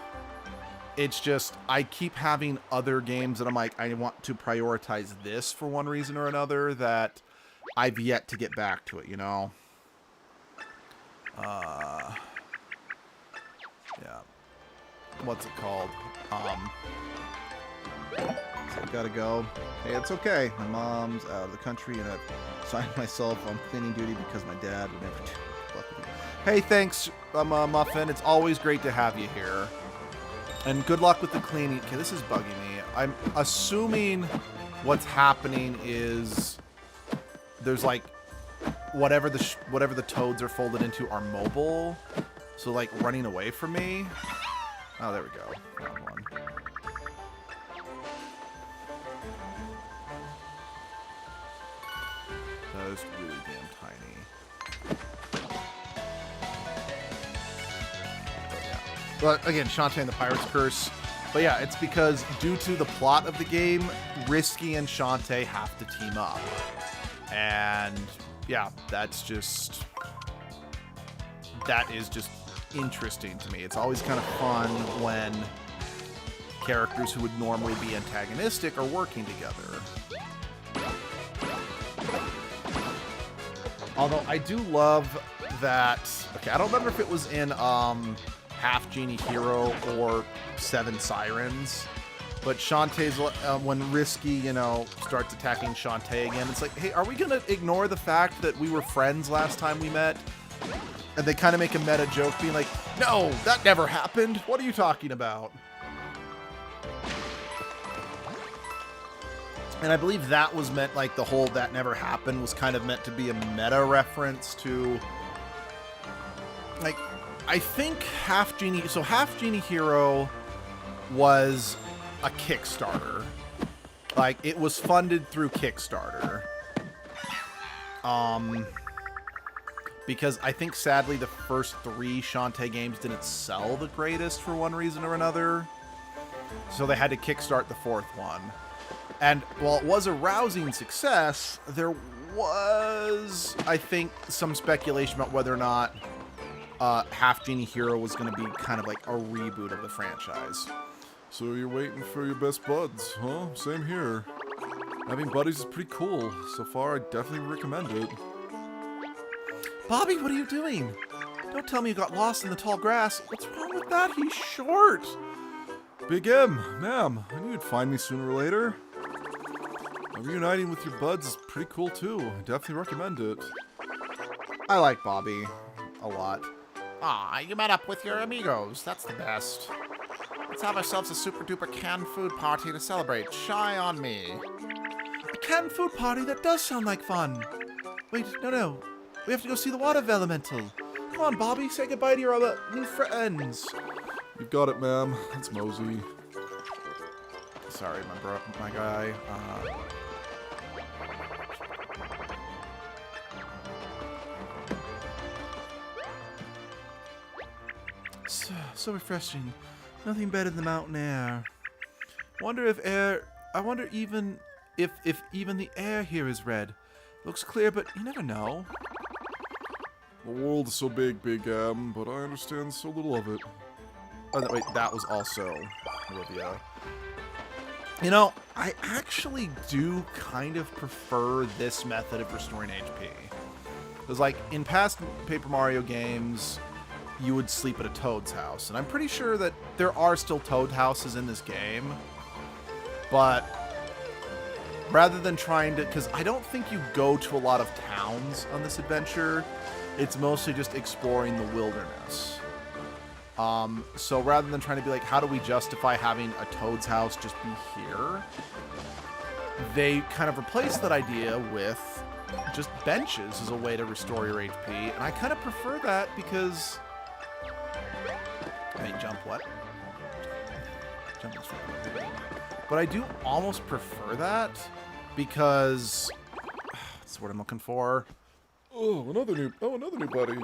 It's just, I keep having other games that I'm like, I want to prioritize this for one reason or another, that I've yet to get back to it, you know? Yeah. What's it called? So I gotta go. Hey, it's okay. My mom's out of the country, and I've signed myself on cleaning duty because my dad would never do it. Hey, thanks, Muffin. It's always great to have you here. And good luck with the cleaning. Okay, this is bugging me. I'm assuming what's happening is there's like whatever the toads are folded into are mobile, so like running away from me. Oh, there we go. Found one. That is really damn tiny. But yeah. But again, Shantae and the Pirate's Curse. But yeah, it's because due to the plot of the game, Risky and Shantae have to team up. And yeah, that is just interesting to me. It's always kind of fun when characters who would normally be antagonistic are working together. Although I do love that. Okay, I don't remember if it was in Half Genie Hero or Seven Sirens, but Shantae's when Risky, you know, starts attacking Shantae again. It's like, hey, are we gonna ignore the fact that we were friends last time we met? And they kind of make a meta joke, being like, "No, that never happened. What are you talking about?" And I believe that was meant, like, the whole "that never happened" was kind of meant to be a meta reference to, like, I think Half Genie... So Half Genie Hero was a Kickstarter. Like, it was funded through Kickstarter. Because I think, sadly, the first 3 Shantae games didn't sell the greatest for one reason or another. So they had to kickstart the 4th one. And while it was a rousing success, there was, I think, some speculation about whether or not Half Genie Hero was going to be kind of like a reboot of the franchise. So you're waiting for your best buds, huh? Same here. Having buddies is pretty cool. So far, I definitely recommend it. Bobby, what are you doing? Don't tell me you got lost in the tall grass. What's wrong with that? He's short. Big M, ma'am, I knew you'd find me sooner or later. Reuniting with your buds is pretty cool too. I definitely recommend it. I like Bobby a lot. Ah, you met up with your amigos. That's the best. Let's have ourselves a super duper canned food party to celebrate. Shy on me. A canned food party? That does sound like fun. Wait, no. We have to go see the water elemental. Come on, Bobby. Say goodbye to your new friends. You've got it, ma'am. It's Mosey. Sorry, my guy. So refreshing. Nothing better than mountain air. I wonder even if even the air here is red. Looks clear, but you never know. The world is so big, Big M, but I understand so little of it. Oh, no, wait, that was also Olivia. You know, I actually do kind of prefer this method of restoring HP. Because, like, in past Paper Mario games, you would sleep at a Toad's house. And I'm pretty sure that there are still Toad houses in this game. But rather than trying to... Because I don't think you go to a lot of towns on this adventure. It's mostly just exploring the wilderness. So rather than trying to be like, how do we justify having a Toad's house just be here? They kind of replaced that idea with just benches as a way to restore your HP. And I kind of prefer that because... Wait, jump what? Jump is fine. But I do almost prefer that because... That's what I'm looking for. Oh, another new buddy.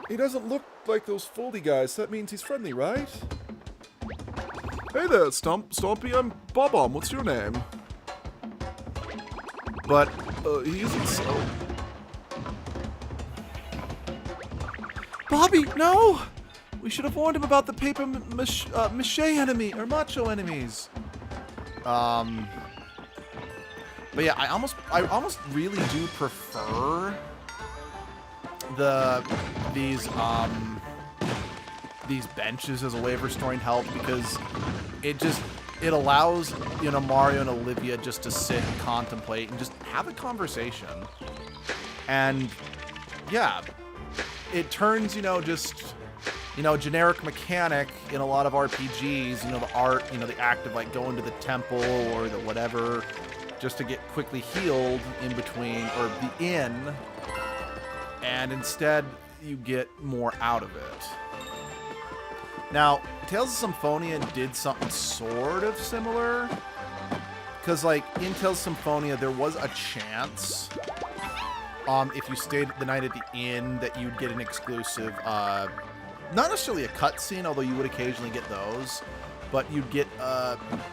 He doesn't look like those Foldy guys. So that means he's friendly, right? Hey there, Stompy. I'm Bob-omb. What's your name? But He isn't so. Bobby, no! We should have warned him about the paper mache enemy or macho enemies. But yeah, I almost really do prefer these benches as a way of restoring health because it allows, you know, Mario and Olivia just to sit and contemplate and just have a conversation. And yeah, it turns, you know, just, you know, generic mechanic in a lot of RPGs, you know, the art, you know, the act of like going to the temple or the whatever just to get quickly healed in between or the inn, and instead you get more out of it. Now, Tales of Symphonia did something sort of similar, because like in Tales of Symphonia there was a chance if you stayed the night at the inn that you'd get an exclusive, not necessarily a cutscene, although you would occasionally get those, but you'd get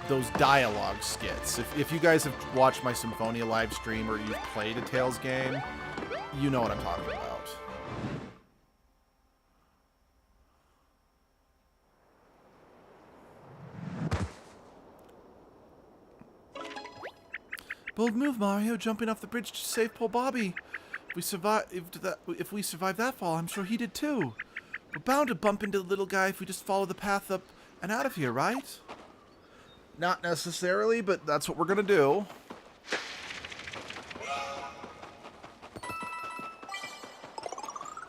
those dialogue skits. If you guys have watched my Symphonia live stream or you've played a Tales game, you know what I'm talking about. Bold move, Mario, jumping off the bridge to save poor Bobby. if we survive that fall, I'm sure he did too. We're bound to bump into the little guy if we just follow the path up and out of here, right? Not necessarily, but that's what we're gonna do.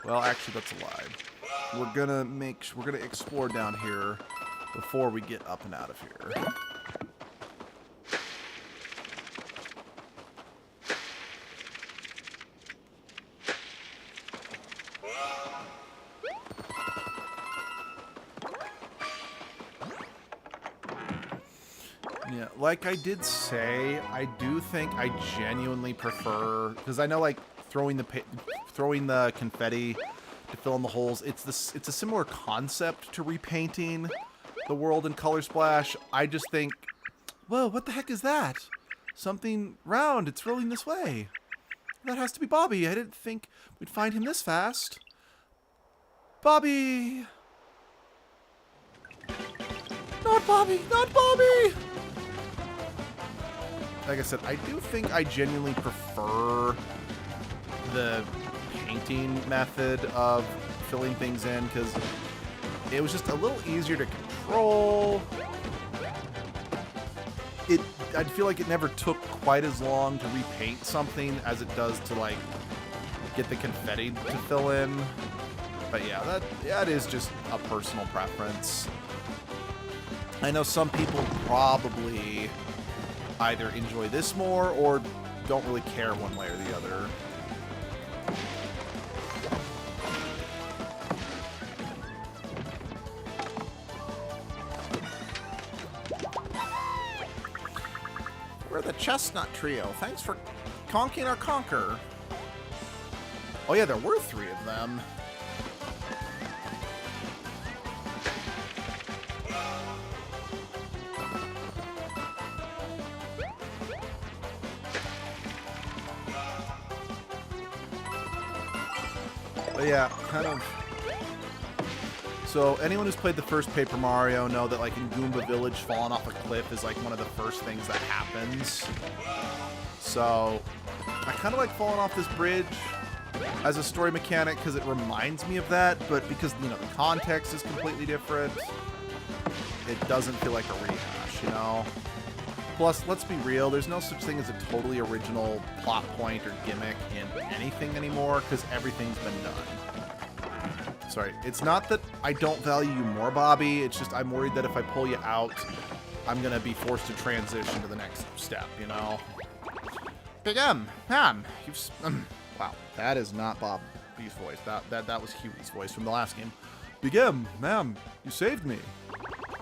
Well, actually, that's a lie. We're gonna explore down here before we get up and out of here. Yeah, like I did say, I do think I genuinely prefer, because I know like throwing the confetti to fill in the holes. It's a similar concept to repainting the world in Color Splash. I just think, whoa, what the heck is that? Something round. It's rolling this way. That has to be Bobby. I didn't think we'd find him this fast. Bobby! Not Bobby! Not Bobby! Like I said, I do think I genuinely prefer the painting method of filling things in, because it was just a little easier to control. I'd feel like it never took quite as long to repaint something as it does to like get the confetti to fill in. But yeah, that is just a personal preference. I know some people probably either enjoy this more or don't really care one way or the other. We're the Chestnut Trio. Thanks for conking our conquer. Oh yeah, there were 3 of them. But yeah, kind of. So anyone who's played the first Paper Mario know that like in Goomba Village, falling off a cliff is like one of the first things that happens. So I kind of like falling off this bridge as a story mechanic because it reminds me of that, but because, you know, the context is completely different, it doesn't feel like a rehash, you know? Plus, let's be real, there's no such thing as a totally original plot point or gimmick in anything anymore, because everything's been done. Sorry, it's not that I don't value you more, Bobby, it's just I'm worried that if I pull you out, I'm going to be forced to transition to the next step, you know? Big M, ma'am, wow, that is not Bobby's voice. That was Huey's voice from the last game. Big M, ma'am, you saved me.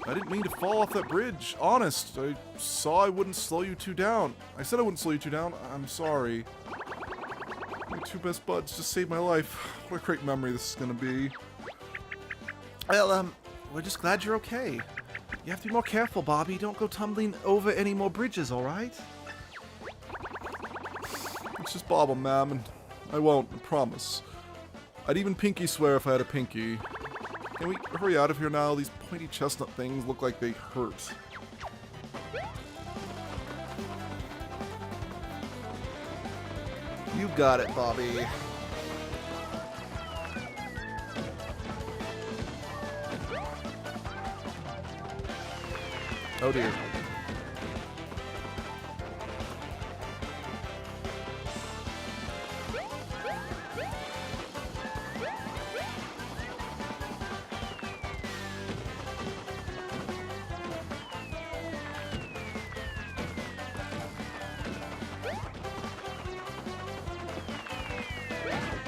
I didn't mean to fall off that bridge. Honest, I saw I wouldn't slow you two down. I said I wouldn't slow you two down. I'm sorry. My 2 best buds just saved my life. What a great memory this is gonna be. Well, we're just glad you're okay. You have to be more careful, Bobby. Don't go tumbling over any more bridges, all right? It's just bobble, ma'am, and I won't, I promise. I'd even pinky swear if I had a pinky. Can we hurry out of here now? These pointy chestnut things look like they hurt. You got it, Bobby. Oh dear.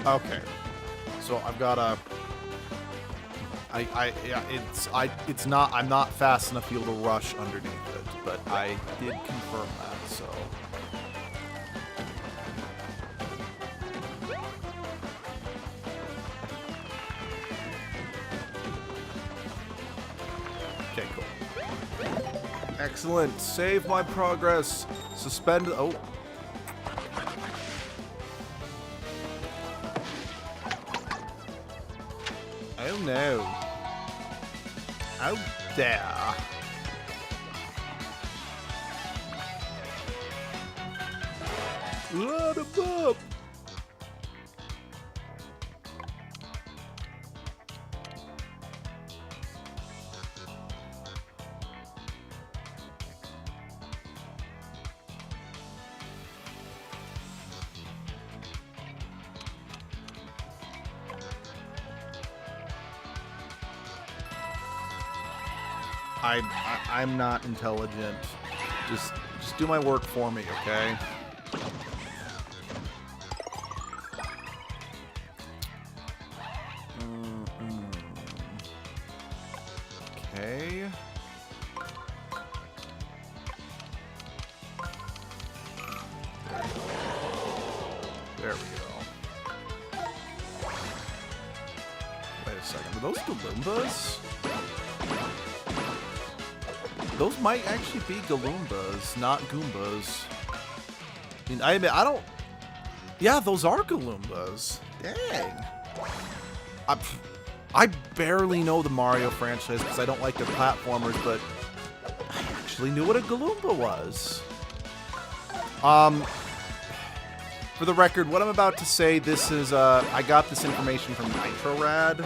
Okay, so I've got a. It's not. I'm not fast enough to be able to rush underneath it, but I did confirm that. So. Okay, cool. Excellent. Save my progress. Suspend. Oh. Oh no. Oh dear. Let him up! I'm not intelligent. Just do my work for me, okay? Okay. There we go. Wait a second. Are those Galoombas? Those might actually be Galoombas, not Goombas. I mean, I admit, I don't... Yeah, those are Galoombas. Dang. I barely know the Mario franchise because I don't like their platformers, but I actually knew what a Galoomba was. For the record, what I'm about to say, this is, I got this information from NitroRad,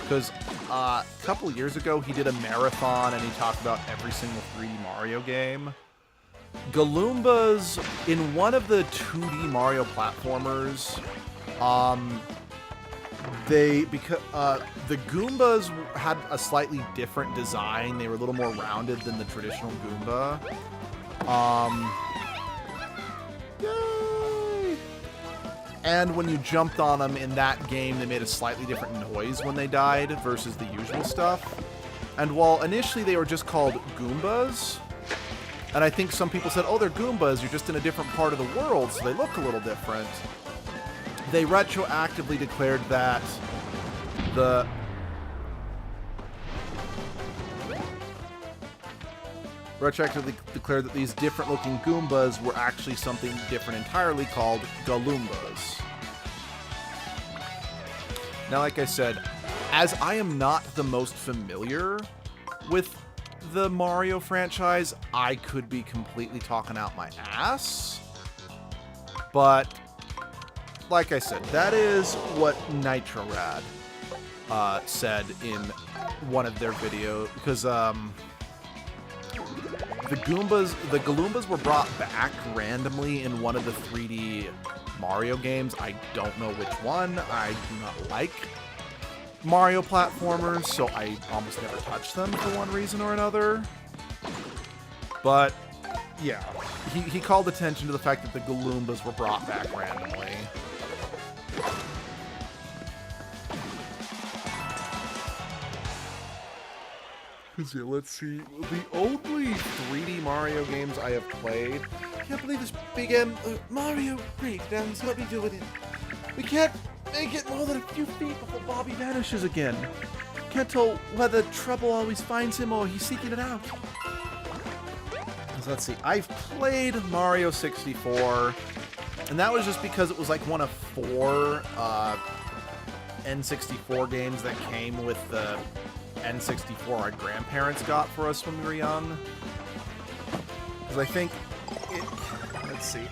because a couple years ago, he did a marathon, and he talked about every single 3D Mario game. Galoombas, in one of the 2D Mario platformers, the Goombas had a slightly different design. They were a little more rounded than the traditional Goomba. Yay! And when you jumped on them in that game, they made a slightly different noise when they died versus the usual stuff. And while initially they were just called Goombas, and I think some people said, oh, they're Goombas, you're just in a different part of the world, so they look a little different. They retroactively declared that these different looking Goombas were actually something different entirely called Galoombas. Now, like I said, as I am not the most familiar with the Mario franchise, I could be completely talking out my ass. But like I said, that is what NitroRad said in one of their videos, because the Galoombas were brought back randomly in one of the 3D Mario games. I don't know which one. I do not like Mario platformers, so I almost never touch them for one reason or another. But yeah, he called attention to the fact that the Galoombas were brought back randomly. Let's see. The only 3D Mario games I have played. I can't believe this big Mario breakdowns. What we do with it? We can't make it more than a few feet before Bobby vanishes again. Can't tell whether trouble always finds him or he's seeking it out. So let's see. I've played Mario 64, and that was just because it was like one of 4 N64 games that came with the N64 our grandparents got for us when we were young. Because I think let's see.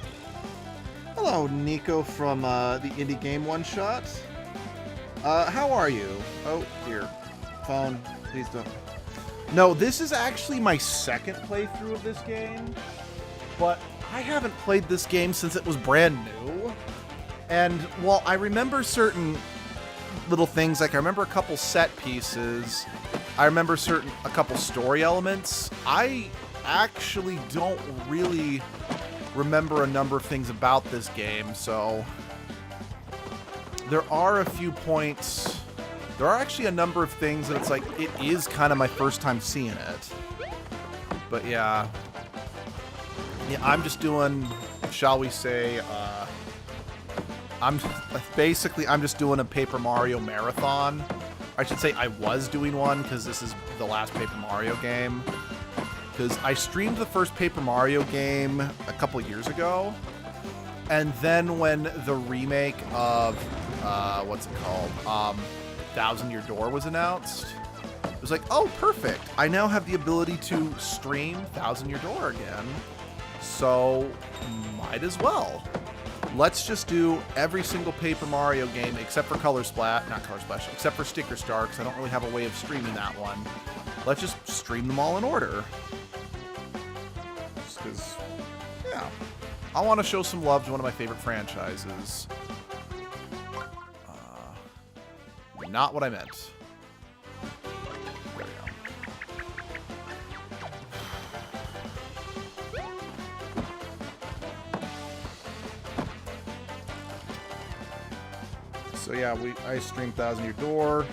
Hello, Nico from the Indie Game One Shot. How are you? Oh, dear. Phone, please don't. No, this is actually my second playthrough of this game, but I haven't played this game since it was brand new. And while I remember certain little things, like I remember a couple set pieces, I remember a couple story elements, I actually don't really remember a number of things about this game. So there are a few points, there are actually a number of things that it's like, it is kind of my first time seeing it. But yeah, I'm just doing, shall we say, I'm just doing a Paper Mario marathon. I should say I was doing one because this is the last Paper Mario game. Because I streamed the first Paper Mario game a couple years ago. And then when the remake of, what's it called? Thousand Year Door was announced, it was like, oh, perfect. I now have the ability to stream Thousand Year Door again. So, might as well. Let's just do every single Paper Mario game except for except for Sticker Star, because I don't really have a way of streaming that one. Let's just stream them all in order. Just because, yeah. I want to show some love to one of my favorite franchises. Not what I meant. There we go. So yeah, I streamed Thousand Year Door.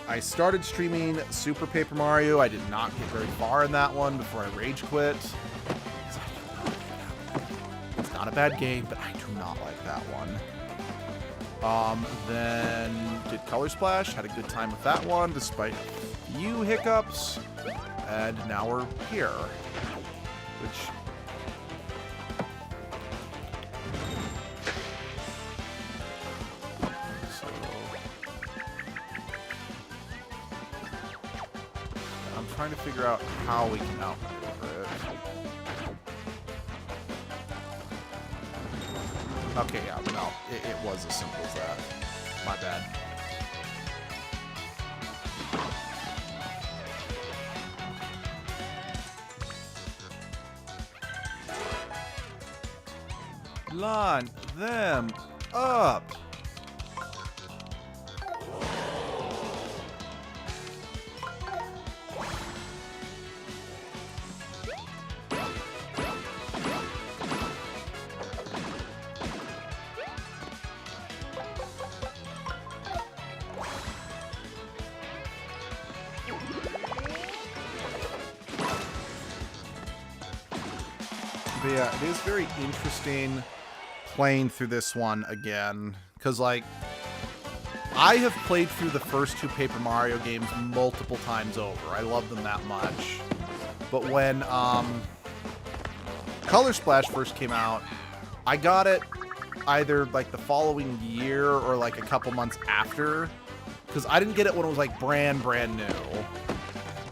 I started streaming Super Paper Mario. I did not get very far in that one before I rage quit. It's not a bad game, but I do not like that one. Then did Color Splash. Had a good time with that one, despite a few hiccups. And now we're here, which... I'm trying to figure out how we can outmaneuver it. Okay, yeah, no, it was as simple as that. My bad. Line them up. But yeah, it is very interesting playing through this one again, because like I have played through the first two Paper Mario games multiple times over. I love them that much. But when Color Splash first came out, I got it either like the following year or like a couple months after, because I didn't get it when it was like brand new.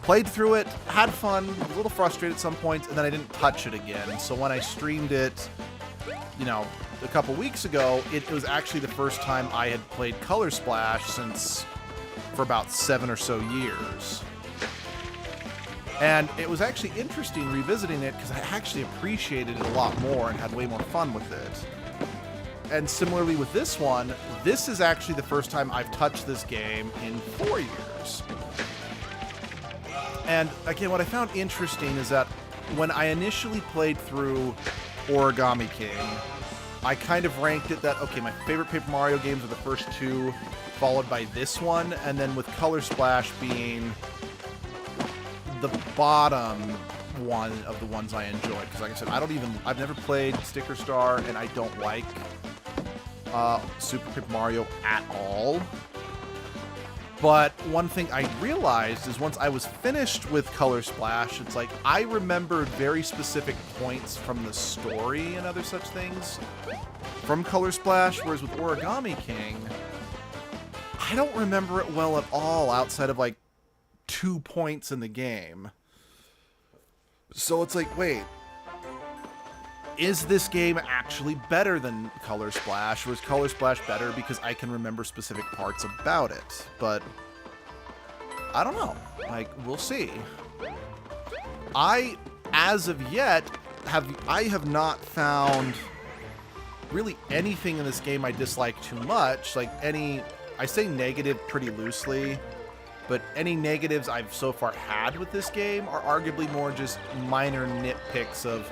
Played through it, had fun, was a little frustrated at some points, and then I didn't touch it again. So when I streamed it, you know, a couple weeks ago, it was actually the first time I had played Color Splash for about 7 or so years. And it was actually interesting revisiting it because I actually appreciated it a lot more and had way more fun with it. And similarly with this one, this is actually the first time I've touched this game in 4 years. And again, what I found interesting is that when I initially played through Origami King, I kind of ranked it that, okay, my favorite Paper Mario games are the first two, followed by this one, and then with Color Splash being the bottom one of the ones I enjoyed. Because like I said, I've never played Sticker Star, and I don't like Super Paper Mario at all. But one thing I realized is once I was finished with Color Splash, it's like I remembered very specific points from the story and other such things from Color Splash, whereas with Origami King, I don't remember it well at all outside of like 2 points in the game. So it's like, wait, is this game actually better than Color Splash, or is Color Splash better because I can remember specific parts about it? But I don't know. Like, we'll see. As of yet, I have not found really anything in this game I dislike too much. Like I say negative pretty loosely, but any negatives I've so far had with this game are arguably more just minor nitpicks of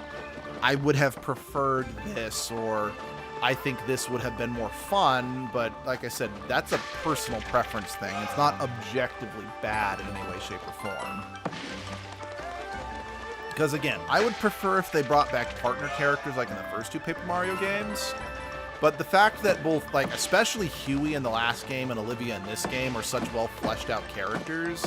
I would have preferred this, or I think this would have been more fun, but like I said, that's a personal preference thing. It's not objectively bad in any way, shape, or form. Because again, I would prefer if they brought back partner characters like in the first two Paper Mario games, but the fact that both, like, especially Huey in the last game and Olivia in this game are such well fleshed out characters,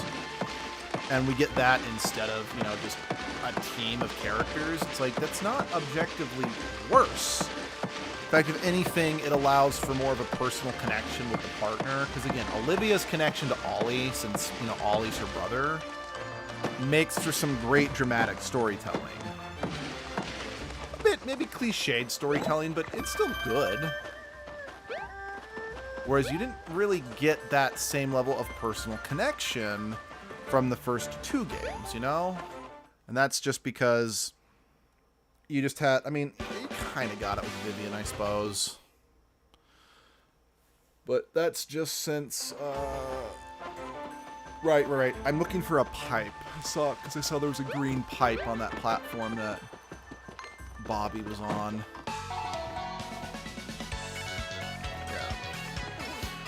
and we get that instead of, you know, just a team of characters, it's like, that's not objectively worse. In fact, if anything, it allows for more of a personal connection with the partner, because again, Olivia's connection to Ollie, since, you know, Ollie's her brother, makes for some great dramatic storytelling. A bit, maybe cliched storytelling, but it's still good. Whereas you didn't really get that same level of personal connection from the first two games, you know? And that's just because you just had, I mean, you kind of got it with Vivian, I suppose. But that's just since, Right. I'm looking for a pipe. Because I saw there was a green pipe on that platform that Bobby was on. Yeah.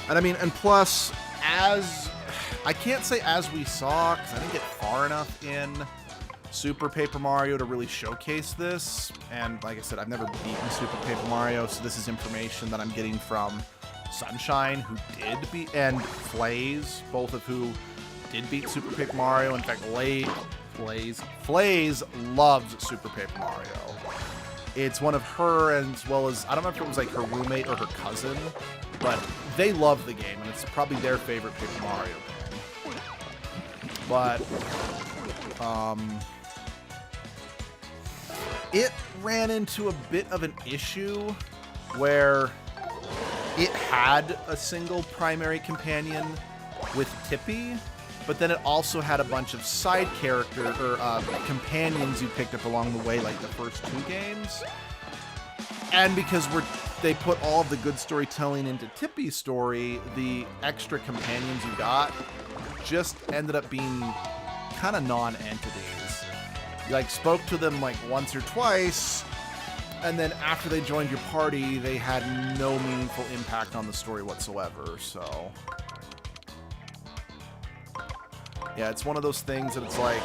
And I mean, and plus, I can't say as we saw, because I didn't get far enough in Super Paper Mario to really showcase this. And like I said, I've never beaten Super Paper Mario, so this is information that I'm getting from Sunshine, who did beat, and Flaze, both of who did beat Super Paper Mario. In fact, Flaze loves Super Paper Mario. It's one of her, as well as, I don't know if it was like her roommate or her cousin, but they love the game, and it's probably their favorite Paper Mario game. But, it ran into a bit of an issue where it had a single primary companion with Tippy, but then it also had a bunch of side character or companions you picked up along the way, like the first 2 games. And because they put all of the good storytelling into Tippy's story, the extra companions you got just ended up being kind of non-entities. You like spoke to them like once or twice, and then after they joined your party, they had no meaningful impact on the story whatsoever. So yeah, it's one of those things that it's like,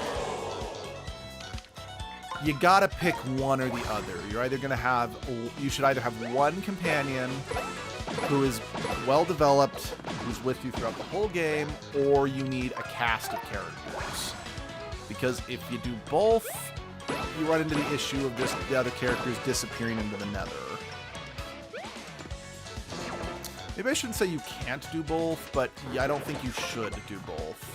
you gotta pick one or the other. You should either have one companion who is well developed, who's with you throughout the whole game, or you need a cast of characters. Because if you do both, you run into the issue of just the other characters disappearing into the nether. Maybe I shouldn't say you can't do both, but I don't think you should do both.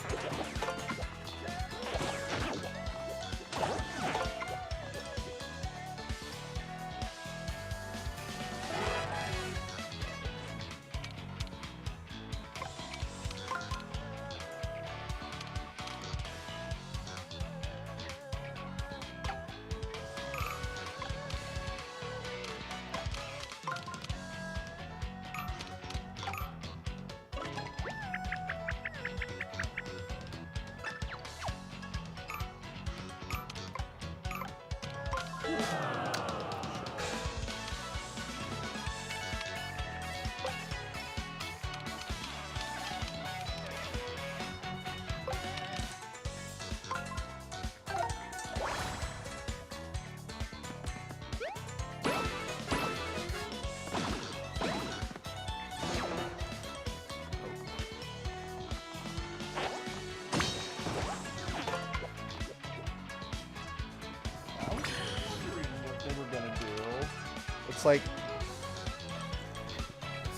Like,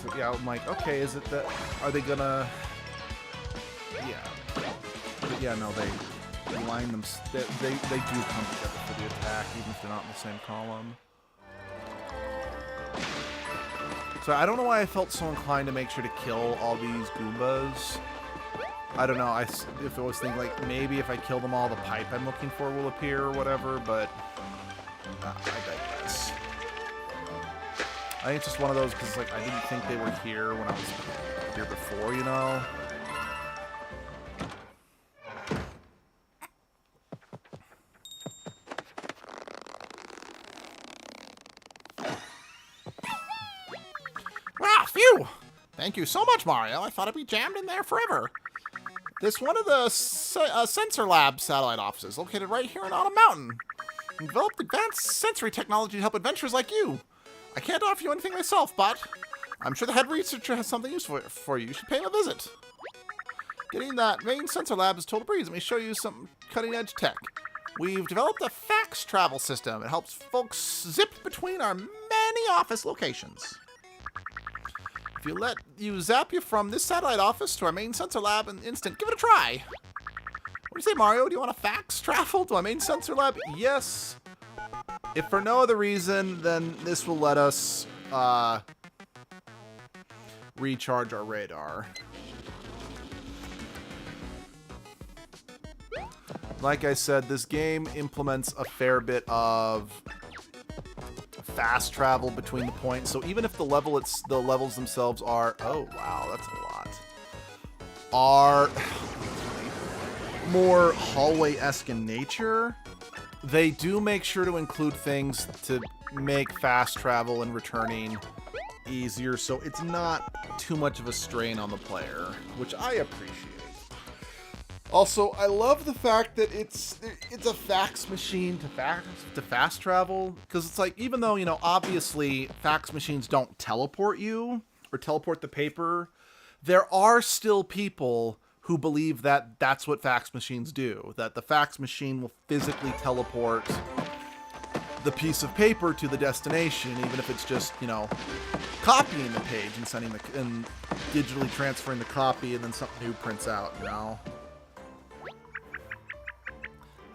so yeah, I'm like, okay, is it that, are they gonna, yeah, but yeah, no, they line them, they do come together for the attack, even if they're not in the same column. So I don't know why I felt so inclined to make sure to kill all these Goombas. I don't know, if I was thinking, like, maybe if I kill them all, the pipe I'm looking for will appear or whatever, but I digress. I think it's just one of those because, like, I didn't think they were here when I was here before, you know? Well, phew! Thank you so much, Mario. I thought I'd be jammed in there forever. This one of the Sensor Lab satellite offices, located right here on Autumn Mountain. Developed advanced sensory technology to help adventurers like you. I can't offer you anything myself, but I'm sure the head researcher has something useful for you. You should pay him a visit. Getting that main sensor lab is total breeze. Let me show you some cutting-edge tech. We've developed a fax travel system. It helps folks zip between our many office locations. If you let you zap you from this satellite office to our main sensor lab in an instant, give it a try. What do you say, Mario? Do you want to fax travel to our main sensor lab? Yes. If for no other reason, then this will let us recharge our radar. Like I said, this game implements a fair bit of fast travel between the points. So even if the levels themselves are, oh wow, that's a lot, are more hallway-esque in nature, they do make sure to include things to make fast travel and returning easier, so it's not too much of a strain on the player, which I appreciate. Also, I love the fact that it's a fax machine to fast travel, because it's like, even though, you know, obviously fax machines don't teleport you or teleport the paper, there are still people who believe that that's what fax machines do, that the fax machine will physically teleport the piece of paper to the destination, even if it's just, you know, copying the page and sending and digitally transferring the copy, and then something new prints out, you know.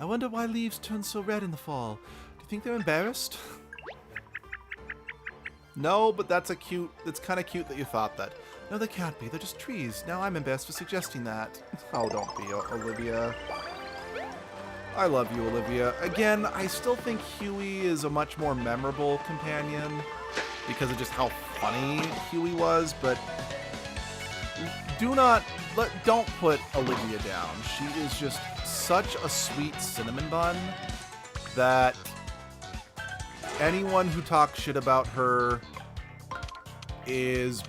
I wonder why leaves turn so red in the fall. Do you think they're embarrassed? No, but that's kind of cute that you thought that. No, they can't be. They're just trees. Now I'm embarrassed for suggesting that. Oh, don't be, Olivia. I love you, Olivia. Again, I still think Huey is a much more memorable companion because of just how funny Huey was, but don't put Olivia down. She is just such a sweet cinnamon bun that anyone who talks shit about her is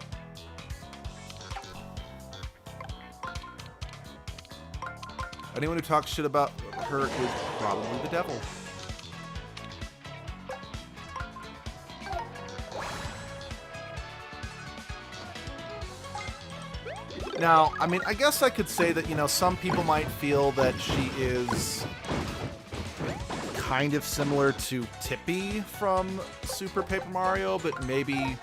probably the devil. Now, I mean, I guess I could say that, you know, some people might feel that she is kind of similar to Tippy from Super Paper Mario, but maybe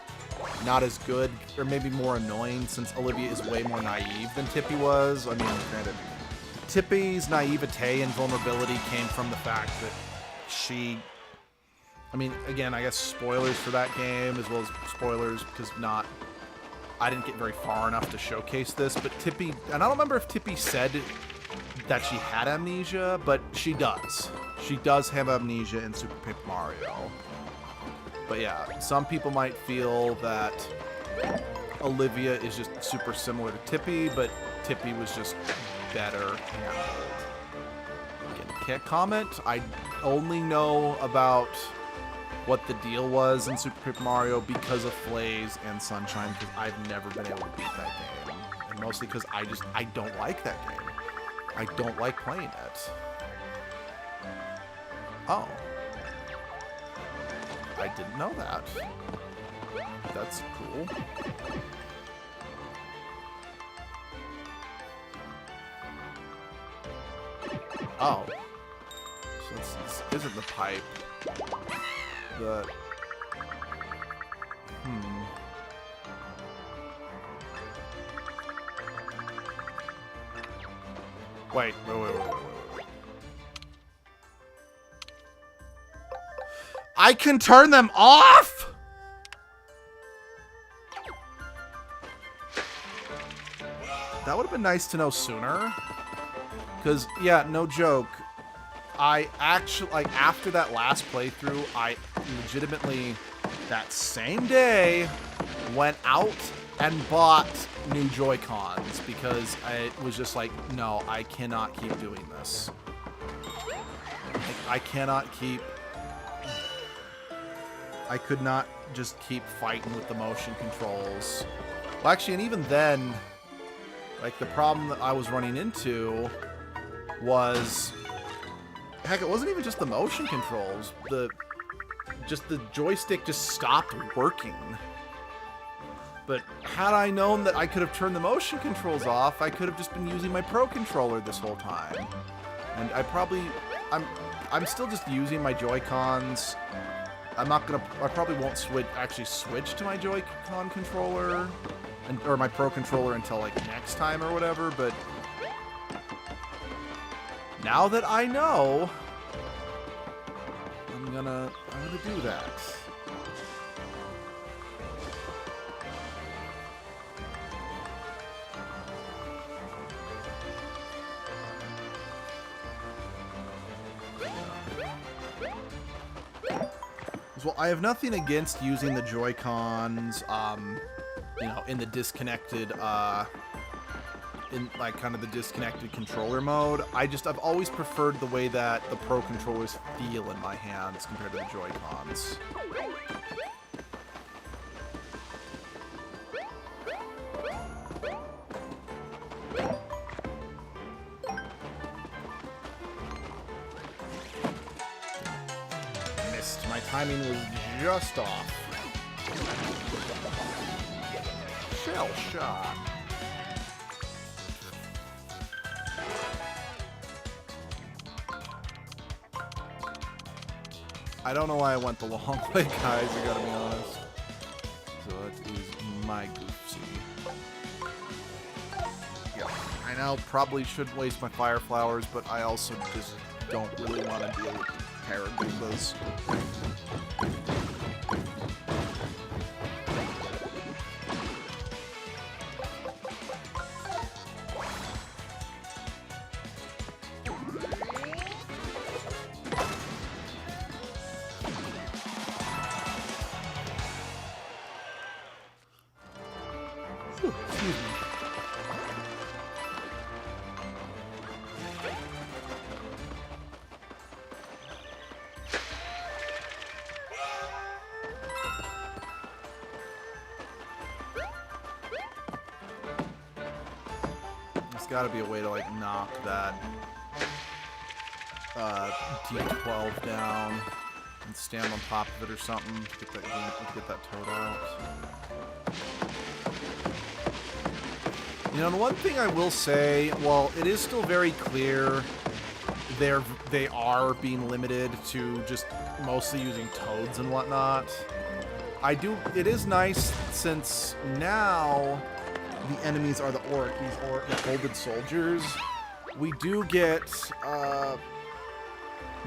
not as good, or maybe more annoying, since Olivia is way more naive than Tippy was. I mean, granted, Tippy's naivete and vulnerability came from the fact that I mean, again, I guess spoilers for that game, as well as spoilers, because I didn't get very far enough to showcase this, but Tippy, and I don't remember if Tippy said that she had amnesia, but she does. She does have amnesia in Super Paper Mario. But yeah, some people might feel that Olivia is just super similar to Tippy, but Tippy was just better handled. Again, can't comment. I only know about what the deal was in Super Paper Mario because of Flays and Sunshine, because I've never been able to beat that game. And mostly because I don't like that game. I don't like playing it. Oh. I didn't know that. That's cool. Oh. So this isn't the pipe. Wait. I can turn them off?! That would have been nice to know sooner. Because, yeah, no joke. I actually, like, after that last playthrough, I legitimately, that same day, went out and bought new Joy-Cons because it was just like, no, I cannot keep doing this. Like, I could not just keep fighting with the motion controls. Well, actually, and even then, like, the problem that I was running into was, heck, it wasn't even just the motion controls. The joystick just stopped working. But had I known that I could have turned the motion controls off, I could have just been using my Pro Controller this whole time. And I'm still just using my Joy-Cons. I probably won't switch to my Joy-Con controller, or my Pro Controller until, like, next time or whatever, but now that I know, I'm gonna do that. Well, I have nothing against using the Joy-Cons, you know, in the disconnected, in, like, kind of the disconnected controller mode. I've always preferred the way that the Pro Controllers feel in my hands compared to the Joy-Cons. missed. My timing was just off. Shell shot. I don't know why I went the long way, guys, I gotta be honest. So that is my goofsy. Yeah, I know, probably shouldn't waste my fire flowers, but I also just don't really want to deal with Paragoombas. Excuse me. There's got to be a way to like knock that D12 down and stand on top of it or something to get that toad out. You know, the one thing I will say, while it is still very clear they are being limited to just mostly using toads and whatnot, it is nice since now the enemies are the folded soldiers. We do get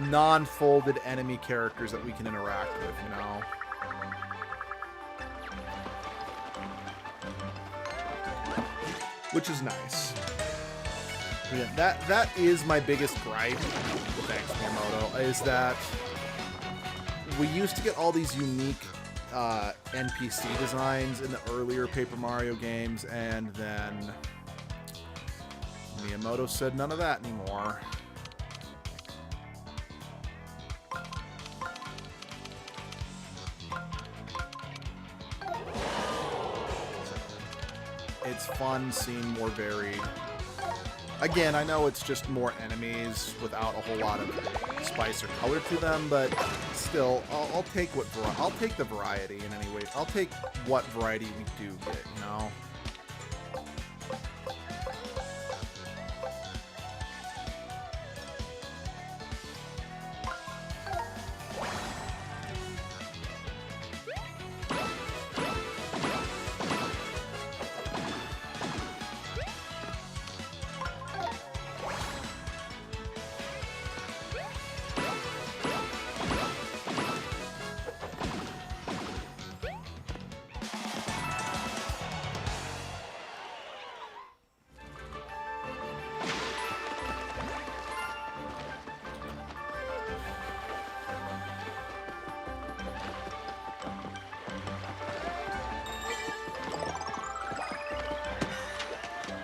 non-folded enemy characters that we can interact with, you know? Which is nice. Yeah, that is my biggest gripe, thanks Miyamoto, is that we used to get all these unique NPC designs in the earlier Paper Mario games, and then Miyamoto said none of that anymore. It's fun seeing more varied. Again, I know it's just more enemies without a whole lot of spice or color to them, but still, I'll take the variety in any way. I'll take what variety we do get, you know?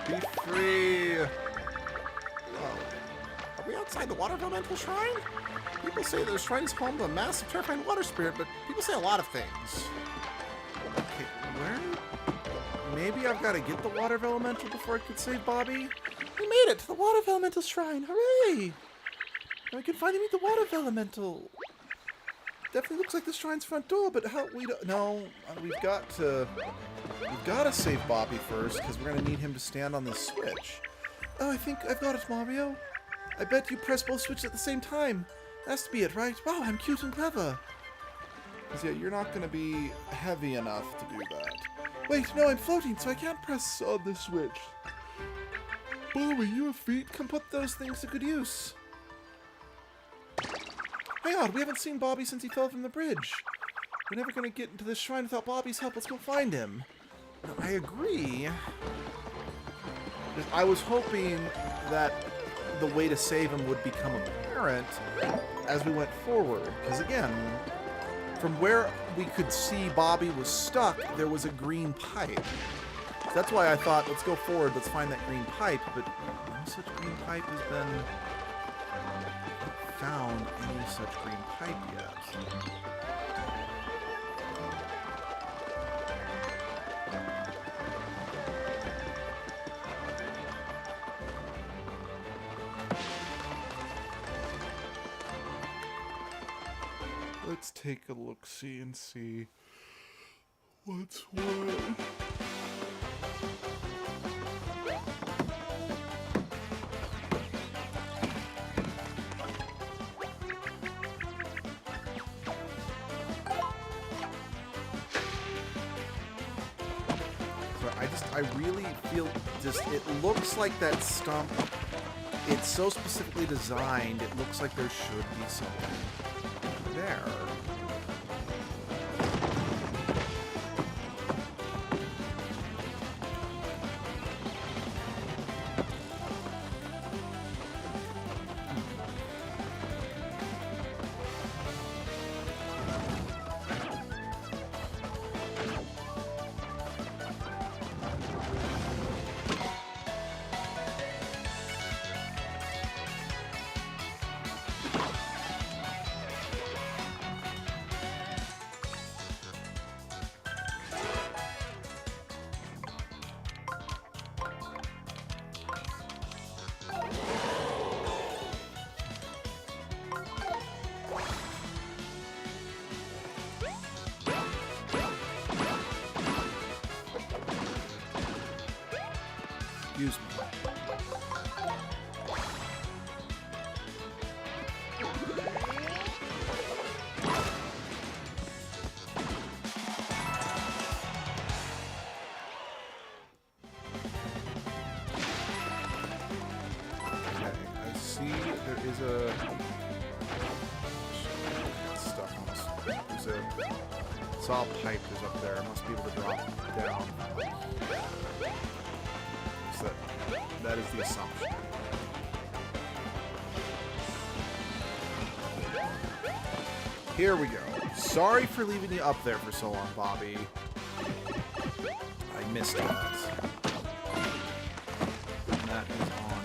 Be free! Oh. Are we outside the water elemental shrine? People say the shrine is home to a massive, terrifying water spirit, but people say a lot of things. Okay, where? Maybe I've got to get the water elemental before I could save Bobby? We made it to the water elemental shrine! Hooray! Now we can finally meet the water elemental. Definitely looks like the shrine's front door, but how we don't... No, we've got to save Bobby first, because we're going to need him to stand on this switch. Oh, I think I've got it, Mario. I bet you press both switches at the same time. Has to be it, right? Wow, I'm cute and clever. Because, yeah, you're not going to be heavy enough to do that. Wait, no, I'm floating, so I can't press on this switch. Bobby, you have feet. Come put those things to good use. Hang on, we haven't seen Bobby since he fell from the bridge. We're never going to get into this shrine without Bobby's help. Let's go find him. Now, I agree. I was hoping that the way to save him would become apparent as we went forward. Because again, from where we could see Bobby was stuck, there was a green pipe. That's why I thought, let's go forward, let's find that green pipe. But no such green pipe has been found, any such green pipe yet. Let's take a look-see and see what's what. I really feel just, it looks like that stump, it's so specifically designed, it looks like there should be something there. Excuse me. Okay, I see there is a stuff on this. There's a saw pipe is up there. I must be able to drop down. That is the assumption. Here we go. Sorry for leaving you up there for so long, Bobby. I missed that. And that is on.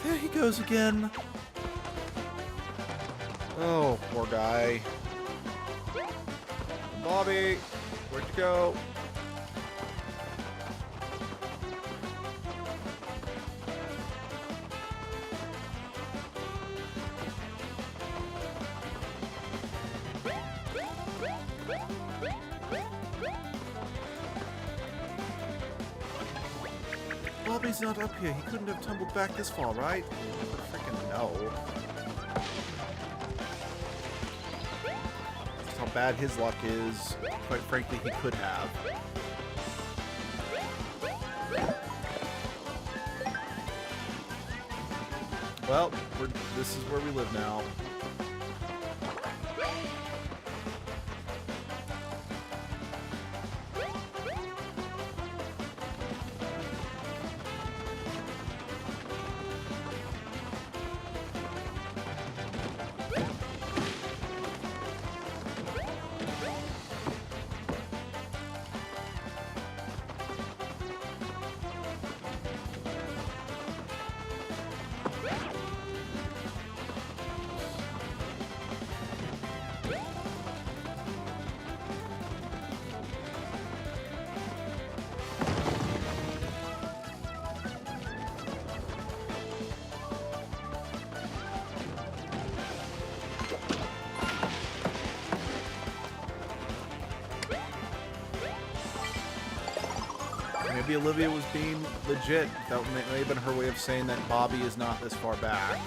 There he goes again. Oh, poor guy. Bobby, where'd you go? Bobby's not up here. He couldn't have tumbled back this far, right? Freaking no. How bad his luck is. Quite frankly, he could have. Well, this is where we live now. Maybe Olivia was being legit. That may have been her way of saying that Bobby is not this far back.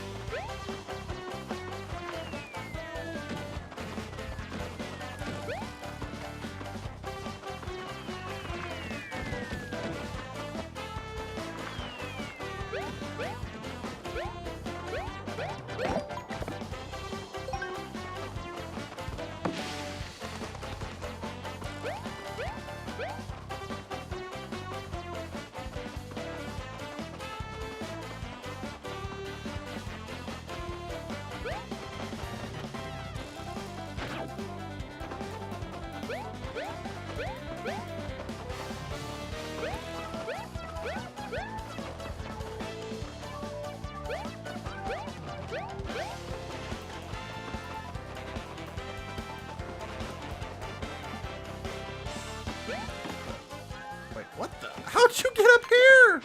Wait, what the? How'd you get up here?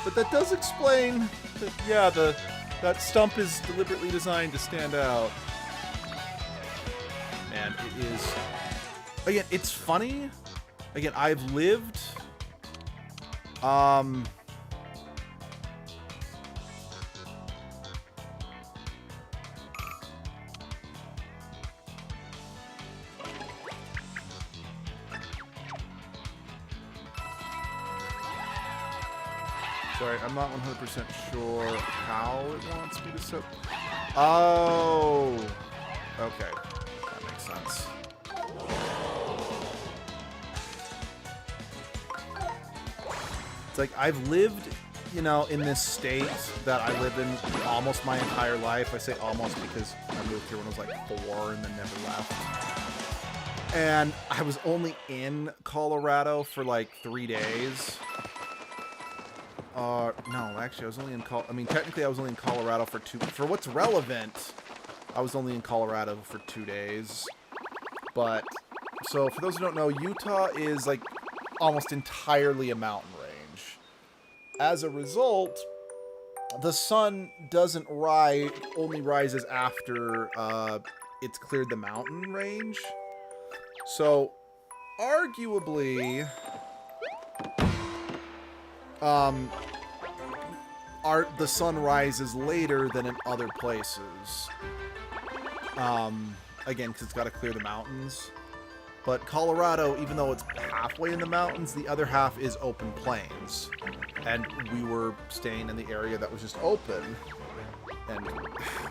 But that does explain that, yeah, that stump is deliberately designed to stand out. Man, it is... Again, it's funny. Again, I've lived... Sorry, I'm not 100% sure how it wants me to set... Oh! Okay. That makes sense. It's like, I've lived, you know, in this state that I live in almost my entire life. I say almost because I moved here when I was like 4 and then never left. And I was only in Colorado for like 3 days. No, actually, I was only in technically I was only in Colorado for for what's relevant, I was only in Colorado for 2 days. But, so, for those who don't know, Utah is, like, almost entirely a mountain range. As a result, the sun doesn't only rises after, it's cleared the mountain range. So, arguably... the sun rises later than in other places. Again, because it's got to clear the mountains. But Colorado, even though it's halfway in the mountains, the other half is open plains. And we were staying in the area that was just open. And,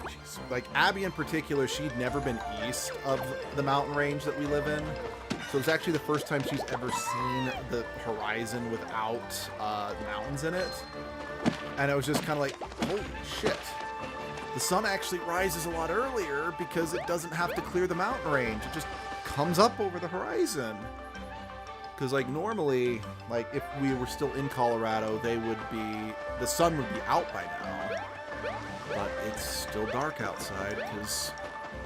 geez, like, Abby in particular, she'd never been east of the mountain range that we live in. So it's actually the first time she's ever seen the horizon without mountains in it. And it was just kind of like, holy shit. The sun actually rises a lot earlier because it doesn't have to clear the mountain range. It just comes up over the horizon. Because, like, normally, like, if we were still in Colorado, the sun would be out by now. But it's still dark outside because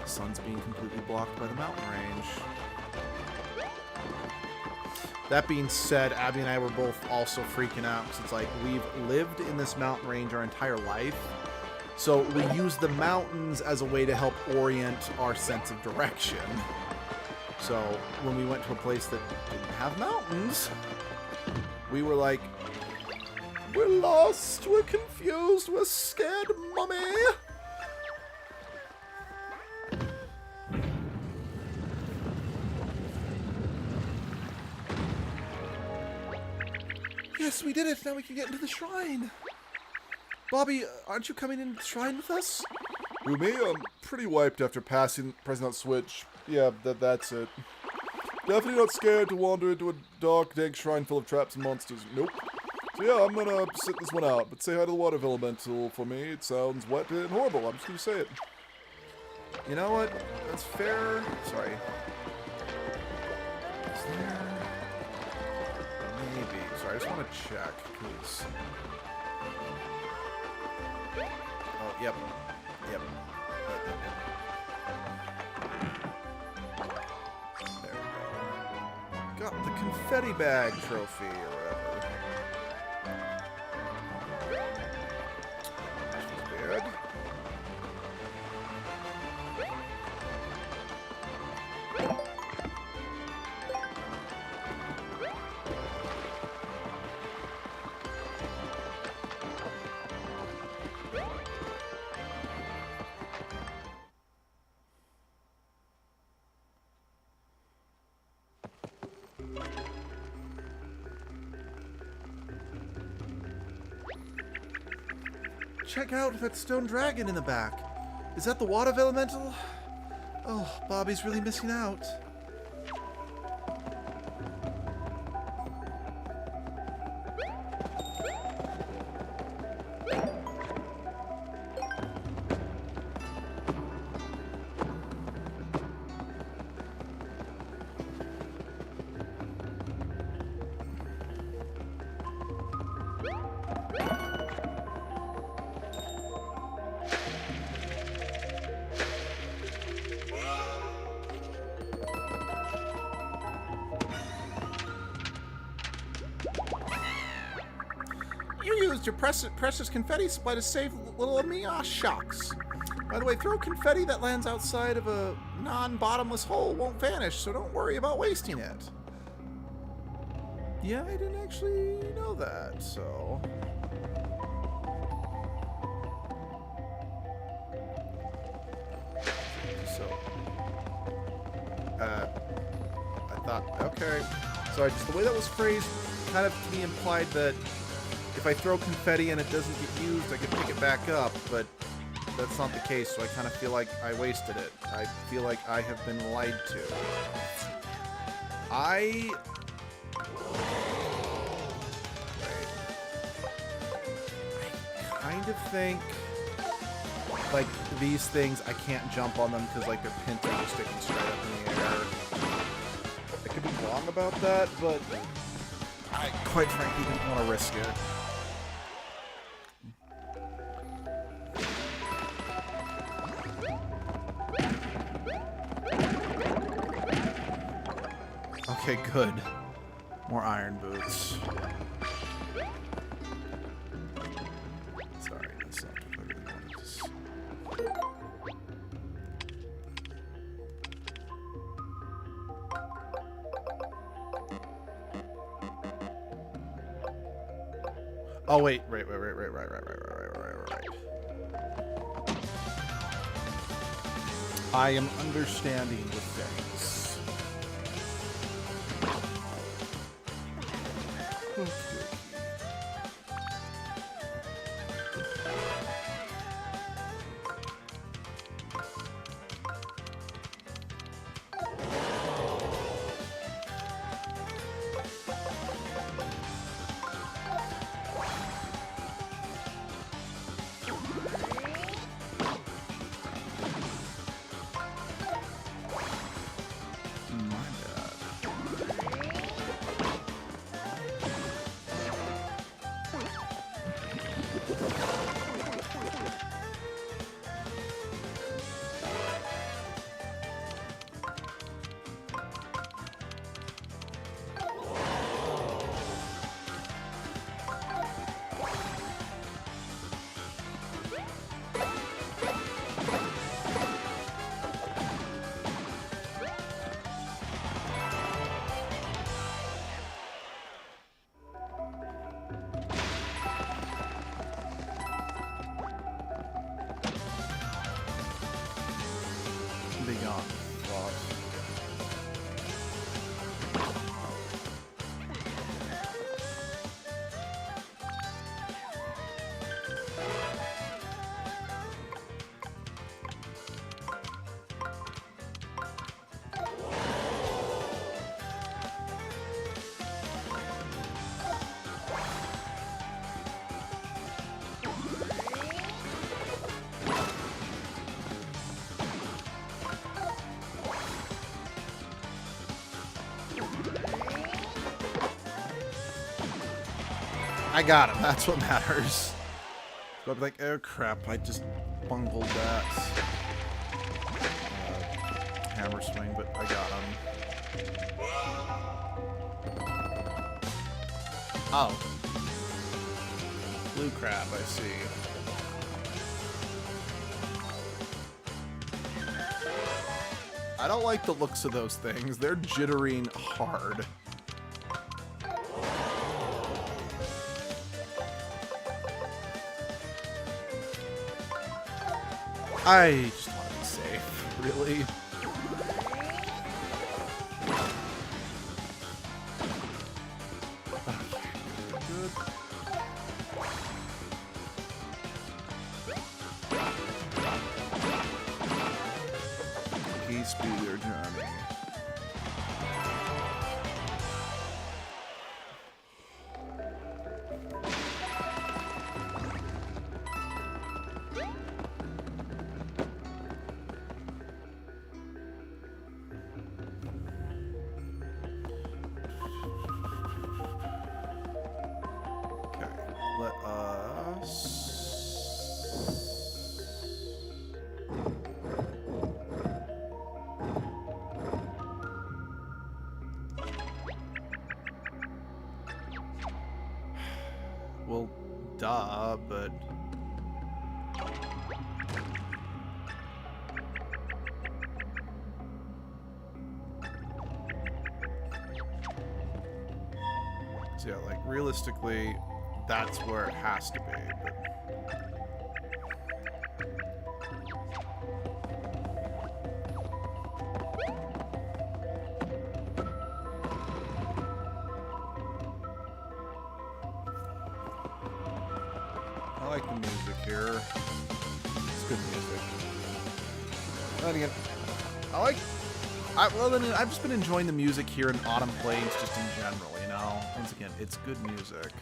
the sun's being completely blocked by the mountain range. That being said, Abby and I were both also freaking out because it's like we've lived in this mountain range our entire life. So we use the mountains as a way to help orient our sense of direction. So when we went to a place that didn't have mountains, we were like, we're lost, we're confused, we're scared, Mommy. Yes, we did it. Now we can get into the shrine. Bobby, aren't you coming into the shrine with us? Who, me? I'm pretty wiped after pressing that switch. Yeah, that's it. Definitely not scared to wander into a dark, dank shrine full of traps and monsters. Nope. So yeah, I'm gonna sit this one out, but say hi to the water elemental for me. It sounds wet and horrible. I'm just gonna say it. You know what? That's fair. Sorry. Is there... Maybe. Sorry, I just want to check, because... Oh, yep. Yep. There we go. Got the confetti bag trophy, or whatever. That was weird. Check out that stone dragon in the back. Is that the water elemental? Oh, Bobby's really missing out. You used your precious confetti supply to save little me. Ah, shucks. By the way, throw confetti that lands outside of a non-bottomless hole won't vanish, so don't worry about wasting it. Yeah, I didn't actually know that, so... I thought, okay. So the way that was phrased kind of to me implied that if I throw confetti and it doesn't get used, I can pick it back up, but that's not the case, so I kind of feel like I wasted it. I feel like I have been lied to. I kind of think, like, these things, I can't jump on them because, like, their pins are just sticking straight up in the air. I could be wrong about that, but I, quite frankly, didn't want to risk it. Okay, good. More iron boots. Sorry, that's not what I really wanted to see. Oh wait, right. I am understanding the things. Beyond thought. I got him. That's what matters. So I'd be like, oh crap, I just bungled that hammer swing, but I got him. Oh. Blue crab, I see. I don't like the looks of those things. They're jittering hard. I just want to be safe, really. Good. Peace be your journey. Let us... We'll duh, but... So yeah, like, realistically, that's where it has to be, but... I like the music here. It's good music. And again, I've just been enjoying the music here in Autumn Plains just in general, you know? Once again, it's good music.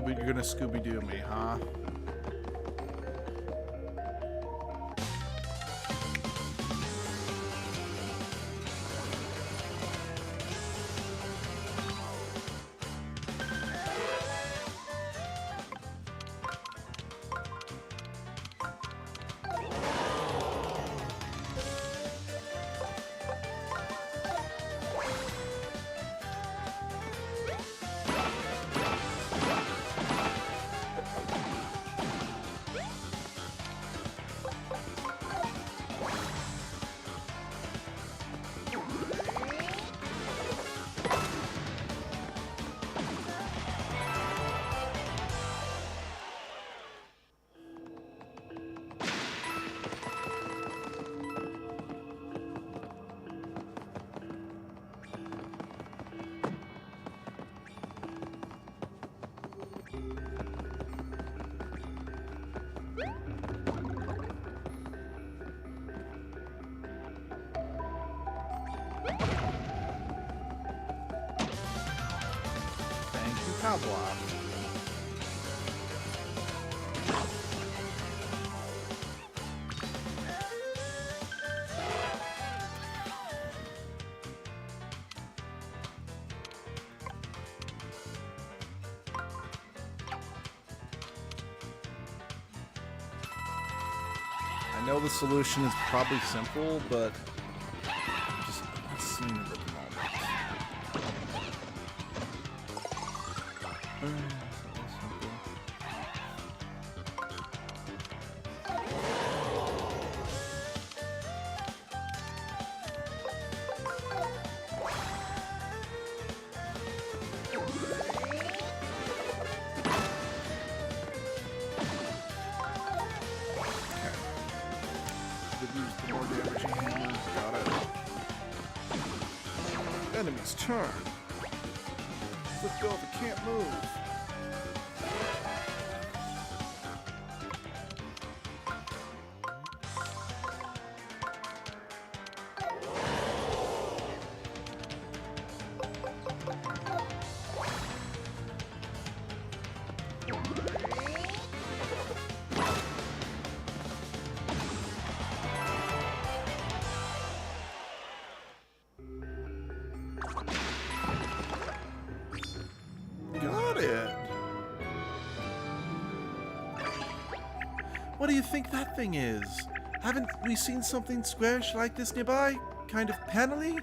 You're gonna Scooby-Doo me, huh? Block. I know the solution is probably simple, but just not seeing it at the moment. Enemy's turn. Let go if it can't move. Got it. What do you think that thing is? Haven't we seen something squarish like this nearby? Kind of panel-y?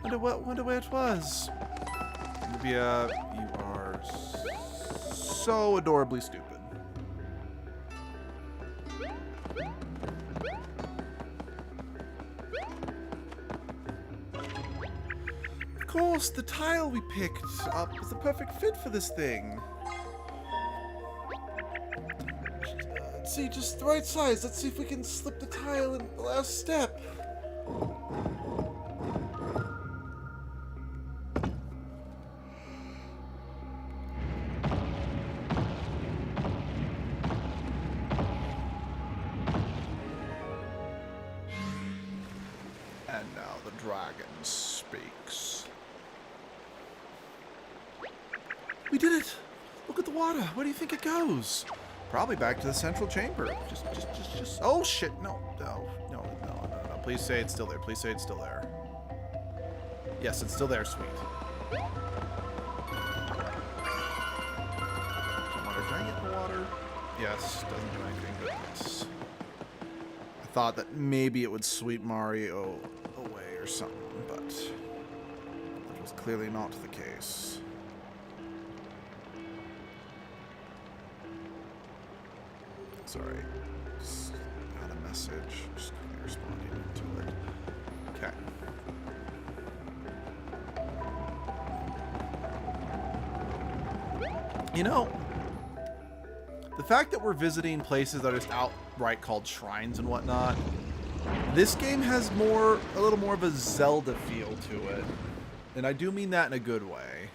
Wonder where it was. Olivia, you are so adorably stupid. Of course, the tile we picked up was the perfect fit for this thing. Let's see, just the right size. Let's see if we can slip the tile in the last step. And now the dragon speaks. We did it! Look at the water. Where do you think it goes? Probably back to the central chamber. Just. Oh shit! No. Please say it's still there. Please say it's still there. Yes, it's still there. Sweet. Can I get in the water? Yes. Doesn't do anything but this. I thought that maybe it would sweep Mario away or something, but that was clearly not the case. Sorry, just got a message. Just quickly responding to it. Okay. You know, the fact that we're visiting places that are just outright called shrines and whatnot, this game has a little more of a Zelda feel to it. And I do mean that in a good way.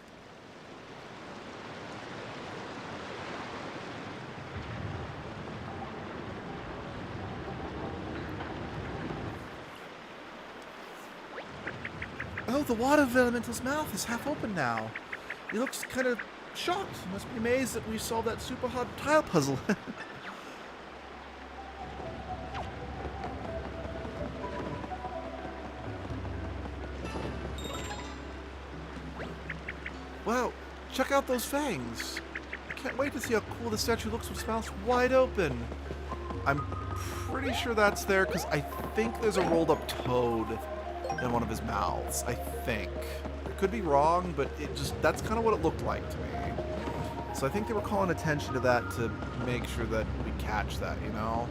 Oh, the water elemental's mouth is half open now. He looks kind of shocked. He must be amazed that we solved that super hard tile puzzle. Wow, check out those fangs. I can't wait to see how cool the statue looks with its mouth wide open. I'm pretty sure that's there because I think there's a rolled up toad in one of his mouths, I think. I could be wrong, but that's kind of what it looked like to me. So I think they were calling attention to that to make sure that we catch that, you know?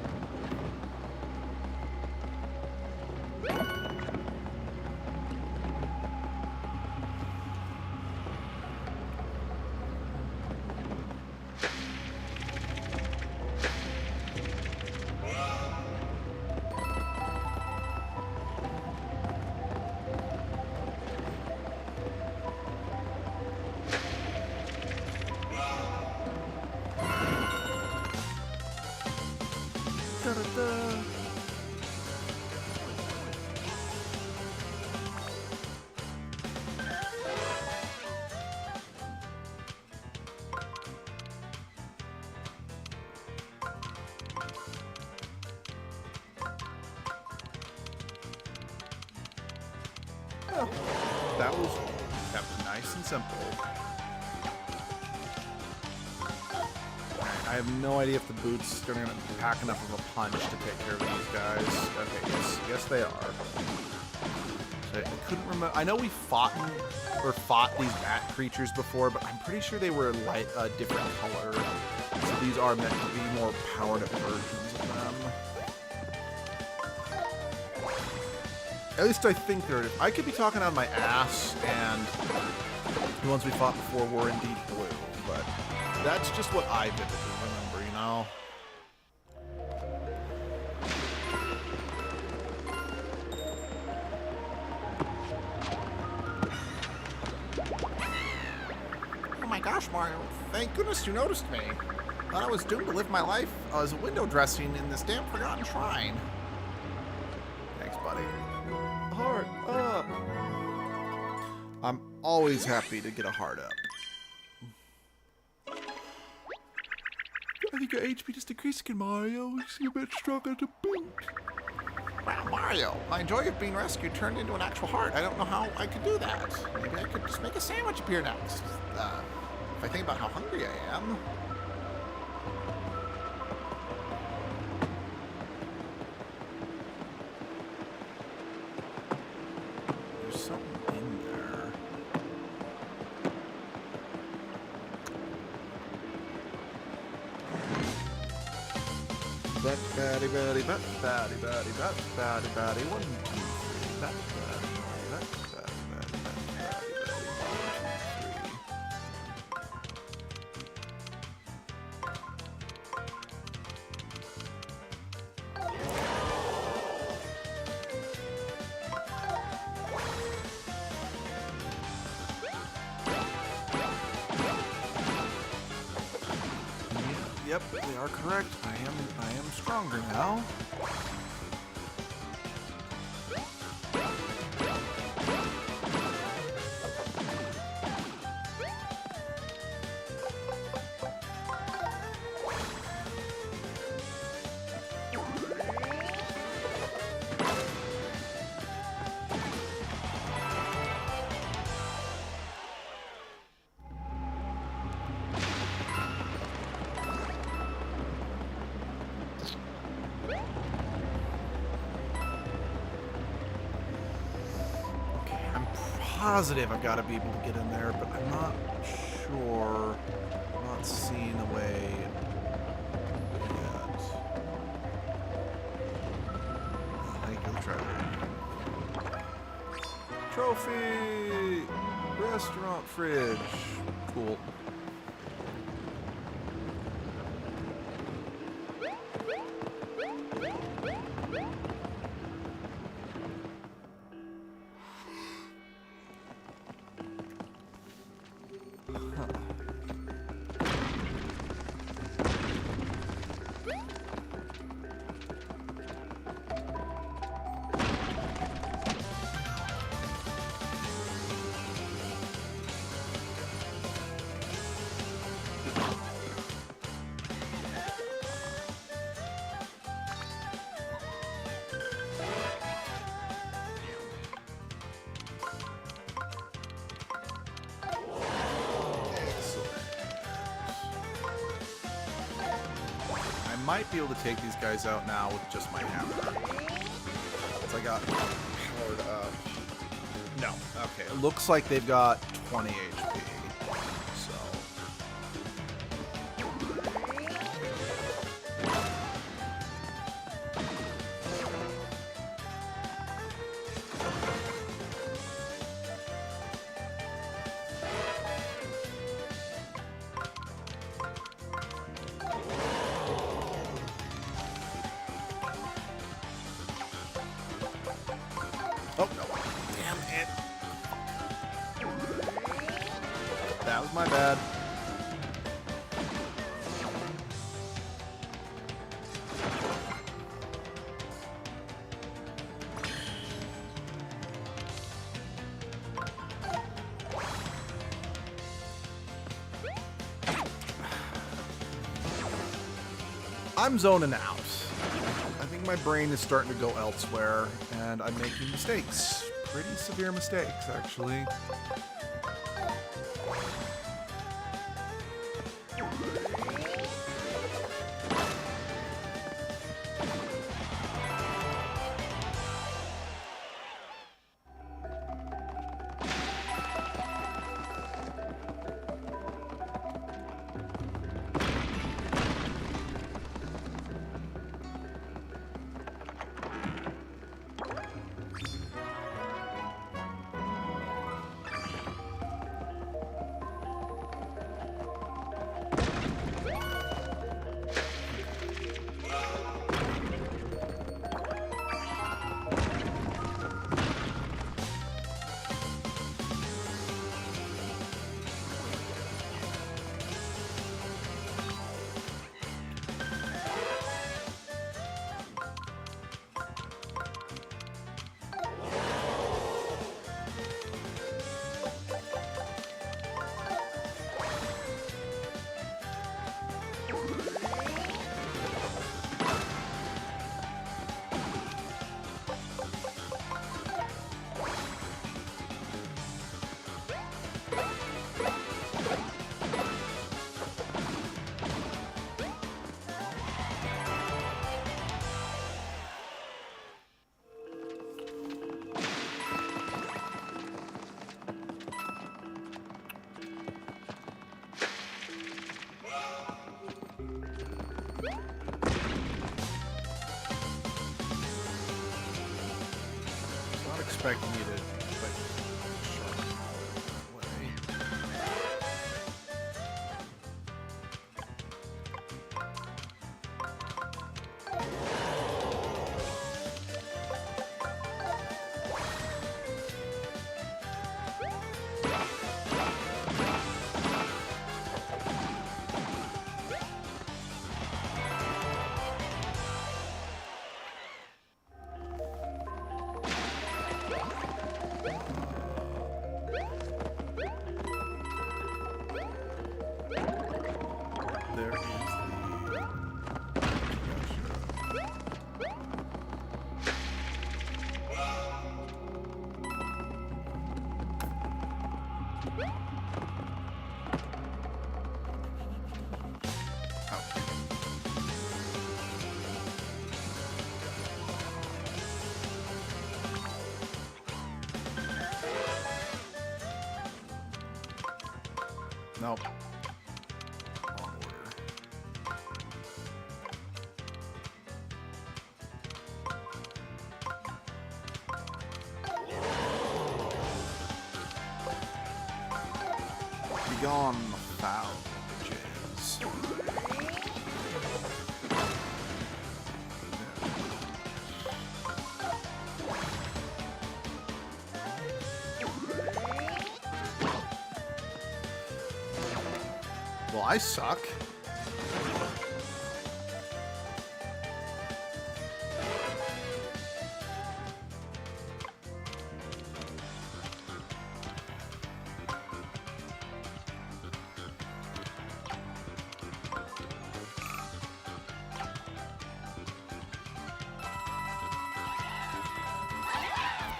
Well, that was kept nice and simple. I have no idea if the boots are going to pack enough of a punch to take care of these guys. Okay, yes they are. So I couldn't remember. I know we fought these bat creatures before, but I'm pretty sure they were light, different color. So these are meant to be more powered up versions of them. At least I think they're... I could be talking out of my ass, and the ones we fought before were indeed blue, but that's just what I vividly remember, you know? Oh my gosh, Mario. Thank goodness you noticed me. Thought I was doomed to live my life as a window dressing in this damn forgotten shrine. Thanks, buddy. Heart up. I'm always happy to get a heart up. I think your HP just decreased again, Mario. You seem a bit stronger to boot. Wow, Mario, my joy of being rescued turned into an actual heart. I don't know how I could do that. Maybe I could just make a sandwich appear next. If I think about how hungry I am. There's something in there. Batty, batty, bat, batty, batty, bat, batty, batty, 1, 2, 3, bat, batty, bat, batty, batty, bat, batty, batty, 1, 2, 3. Yep, they are correct. I am stronger now. positive I've got to be able to get in there, but I'm not sure. I'm not seeing a way yet. I go try it. Trophy! Restaurant fridge. Cool. Might be able to take these guys out now with just my hammer. So I got powered up. No. Okay. It looks like they've got 20 HP. So. Oh, no. Damn it. That was my bad. I'm zoning out. I think my brain is starting to go elsewhere, and I'm making mistakes. Pretty severe mistakes, actually. Expecting you to like sharp way. There is Nope. Wrong order. Be gone, foul bitches. Well, I suck.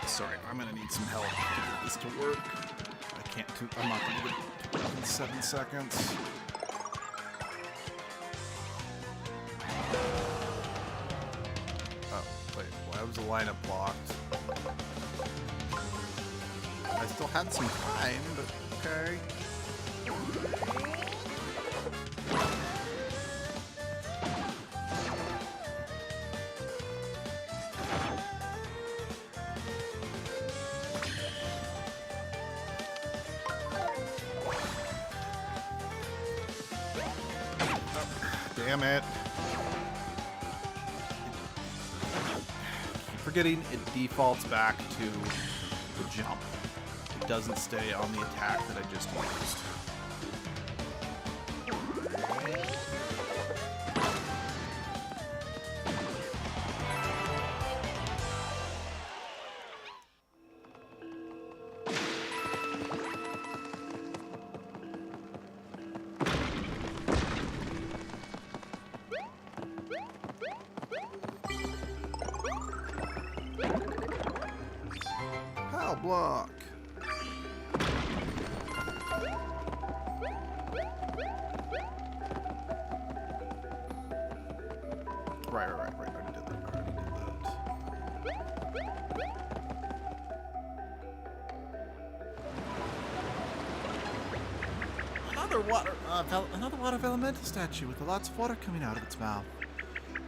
Sorry, I'm gonna need some help to get this to work. I can't do, I'm not gonna get it in 7 seconds. Oh, wait, why was the lineup blocked? I still had some time, but okay. Damn it. Keep forgetting it defaults back to the jump. It doesn't stay on the attack that I just used. Block. Right. I already did that. Another water elemental statue with lots of water coming out of its mouth.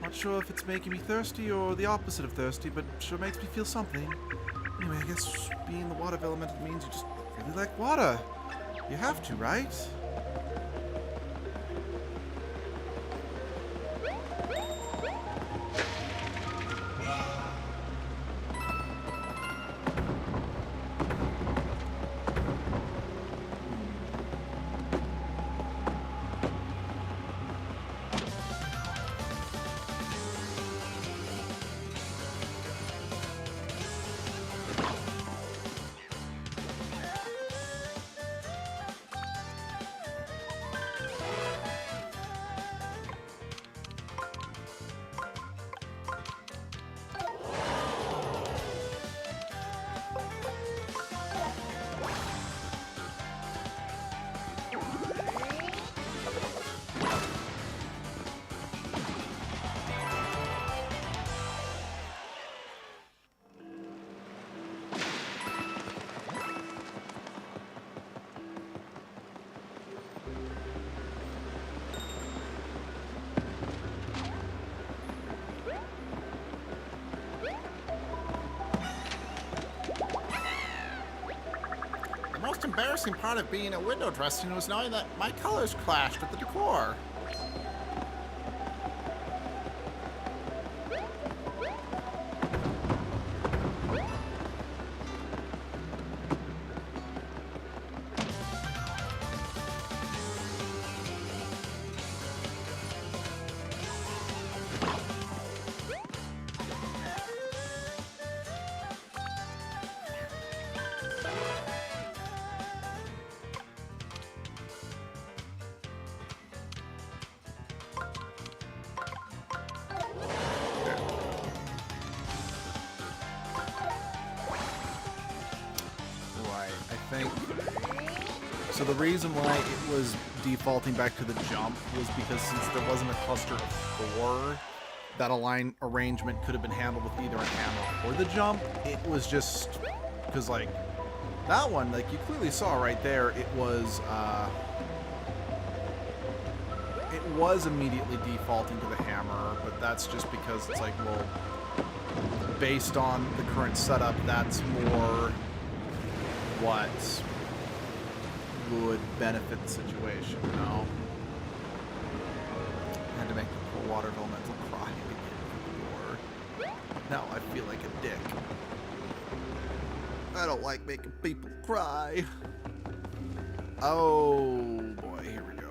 Not sure if it's making me thirsty or the opposite of thirsty, but sure makes me feel something. Anyway, I guess being the water elemental means you just really like water. You have to, right? The most embarrassing part of being a window dressing was knowing that my colors clashed with the decor. So the reason why it was defaulting back to the jump was because since there wasn't a cluster of 4, that arrangement could have been handled with either a hammer or the jump. It was just because, like, that one, like you clearly saw right there, it was it was immediately defaulting to the hammer, but that's just because it's like, well, based on the current setup, that's more what would benefit the situation, you know? I had to make the poor water elemental cry to get through the door. Now I feel like a dick. I don't like making people cry. Oh boy, here we go.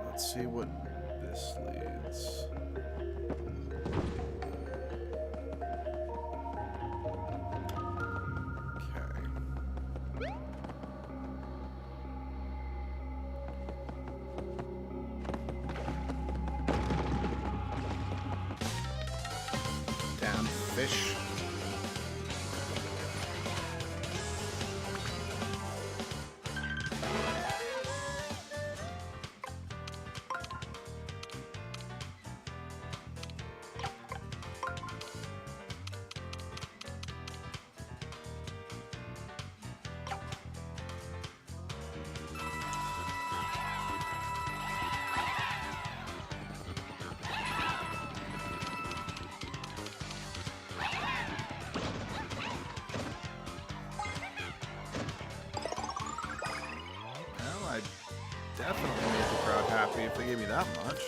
Let's see what this leads. Okay. Damn fish. I'd definitely make the crowd happy if they gave me that much.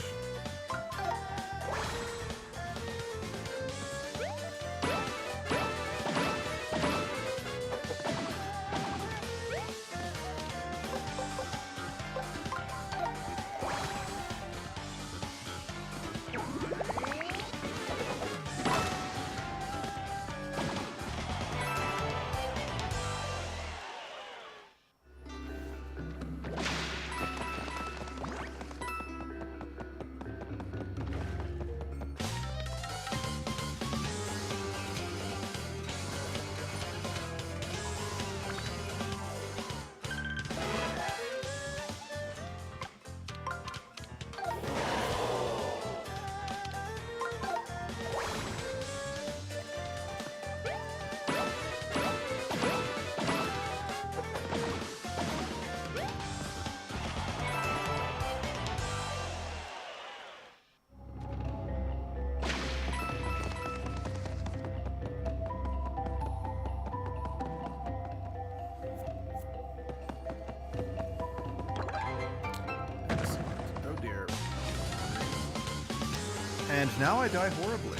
Oh dear. And now I die horribly.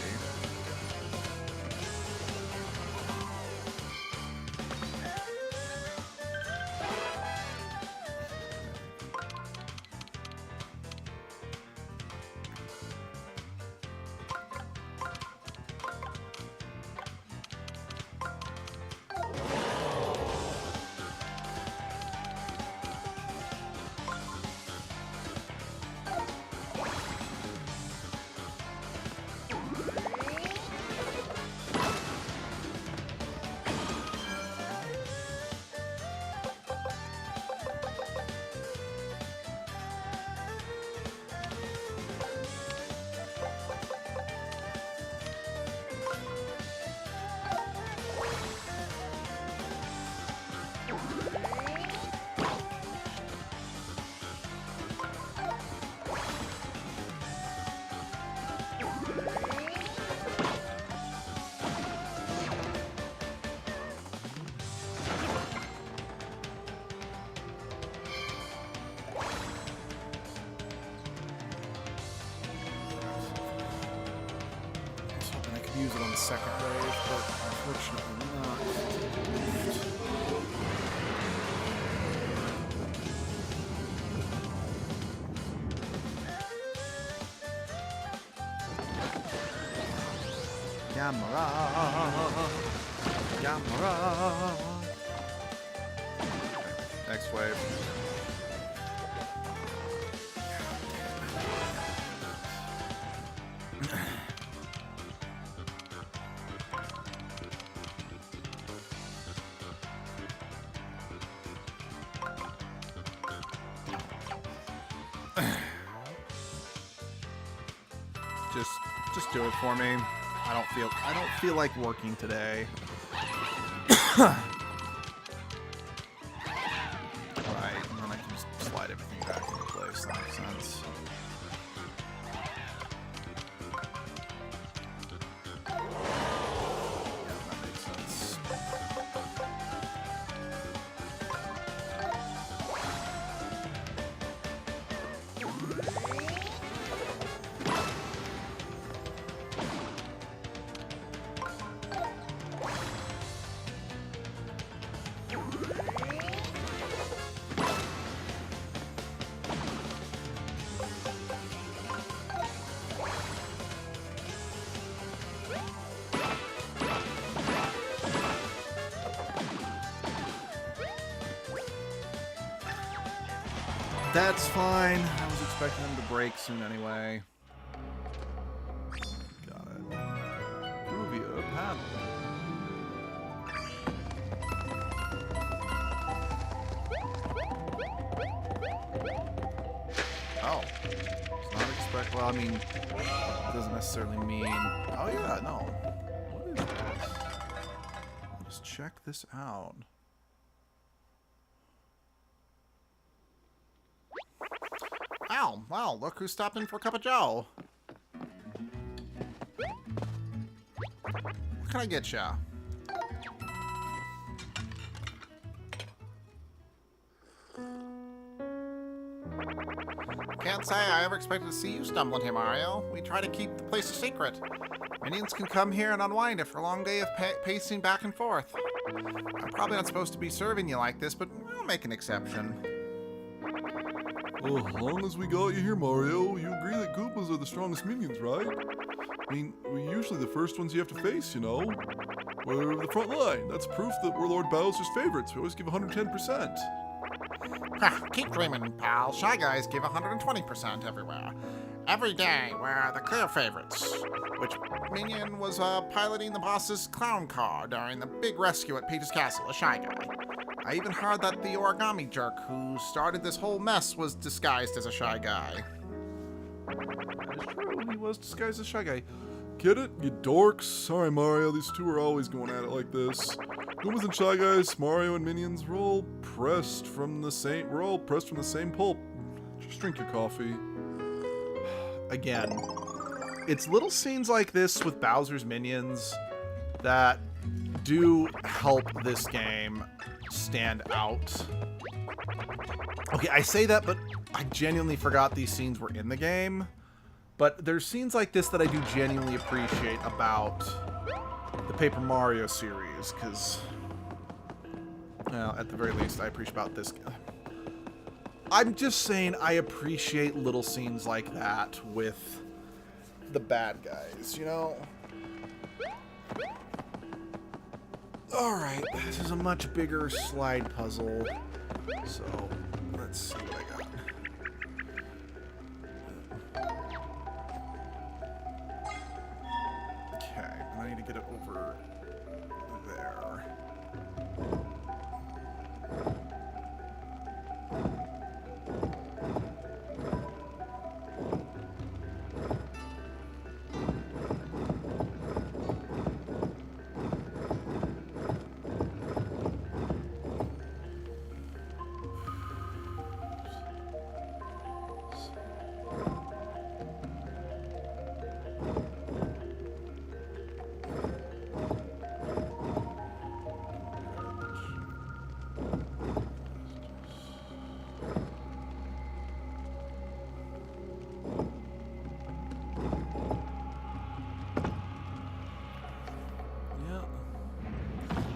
Use it on the second wave, but unfortunately not. Gamera! Gamera! Next wave. Just do it for me. I don't feel like working today. Right, and then I can just slide everything back into place. That makes sense. Yeah, that makes sense. That's fine. I was expecting them to break soon anyway. Got it. Gruvia paddle. Oh. It's not expect. Well, I mean, it doesn't necessarily mean. Oh yeah, no. What is this? Let's check this out. Wow, wow, look who stopped in for a cup of joe. What can I get ya? Can't say I ever expected to see you stumbling here, Mario. We try to keep the place a secret. Minions can come here and unwind after a long day of pacing back and forth. I'm probably not supposed to be serving you like this, but I'll make an exception. Well, as long as we got you here, Mario, you agree that Koopas are the strongest minions, right? I mean, we're usually the first ones you have to face, you know? We're the front line. That's proof that we're Lord Bowser's favorites. We always give 110%. Keep dreaming, pal. Shy Guys give 120% everywhere. Every day, we're the clear favorites. Which minion was piloting the boss's clown car during the big rescue at Peach's Castle, a Shy Guy? I even heard that the Origami jerk who started this whole mess was disguised as a Shy Guy. That is true. He was disguised as Shy Guy. Get it, you dorks? Sorry, Mario. These two are always going at it like this. Goombas and Shy Guys, Mario and Minions, we're all pressed from the same. We're all pressed from the same pulp. Just drink your coffee. Again, it's little scenes like this with Bowser's minions that do help this game stand out. Okay, I say that, but I genuinely forgot these scenes were in the game. But there's scenes like this that I do genuinely appreciate about the Paper Mario series, because, well, at the very least, I appreciate about this. I'm just saying I appreciate little scenes like that with the bad guys, you know? Alright, this is a much bigger slide puzzle, so let's see what I got. Okay, I need to get it over there.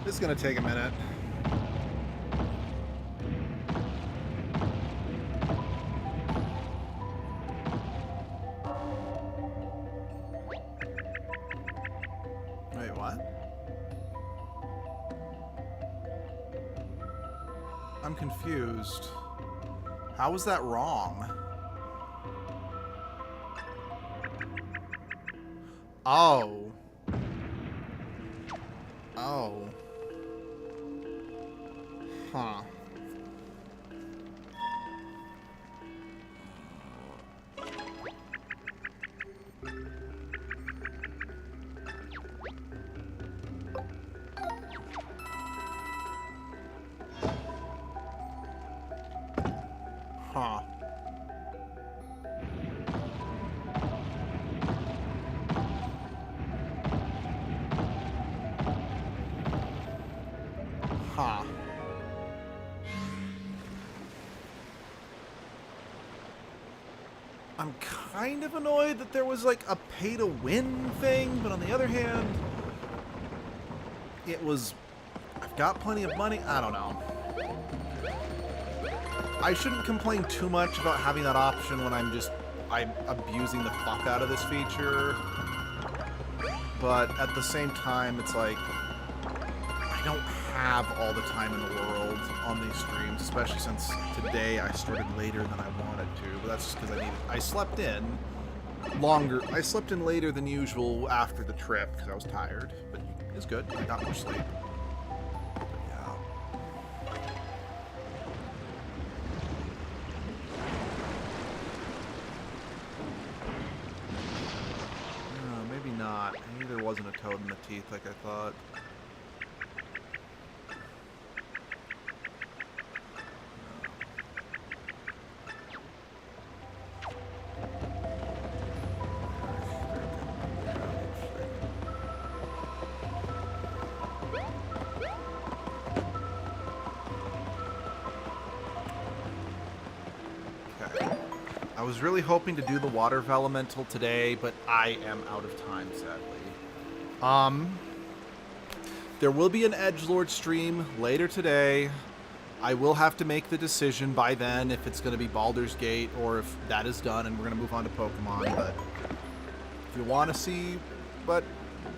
This is gonna take a minute. Wait, what? I'm confused. How was that wrong? Oh. Oh. Huh. Huh. I'm kind of annoyed that there was like a pay-to-win thing, but on the other hand, it was... I've got plenty of money. I don't know. I shouldn't complain too much about having that option when I'm abusing the fuck out of this feature. But at the same time, it's like, I don't have all the time in the world on these streams, especially since today I started later than I wanted to. But that's just because I slept in later than usual after the trip because I was tired. But it's good. I got more sleep. But yeah. Maybe not. Maybe there wasn't a toad in the teeth like I thought. I was really hoping to do the water elemental today, but I am out of time, sadly. There will be an edgelord stream later today. I will have to make the decision by then if it's going to be Baldur's Gate or if that is done and we're going to move on to Pokemon. But if you want to see what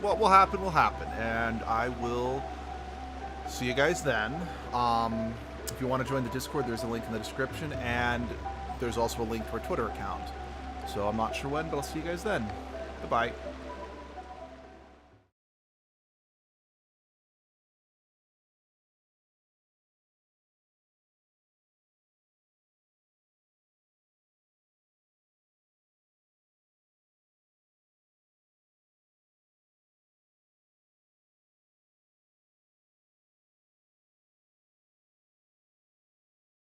will happen, and I will see you guys then. If you want to join the Discord, there's a link in the description, and there's also a link to our Twitter account. So I'm not sure when, but I'll see you guys then. Goodbye.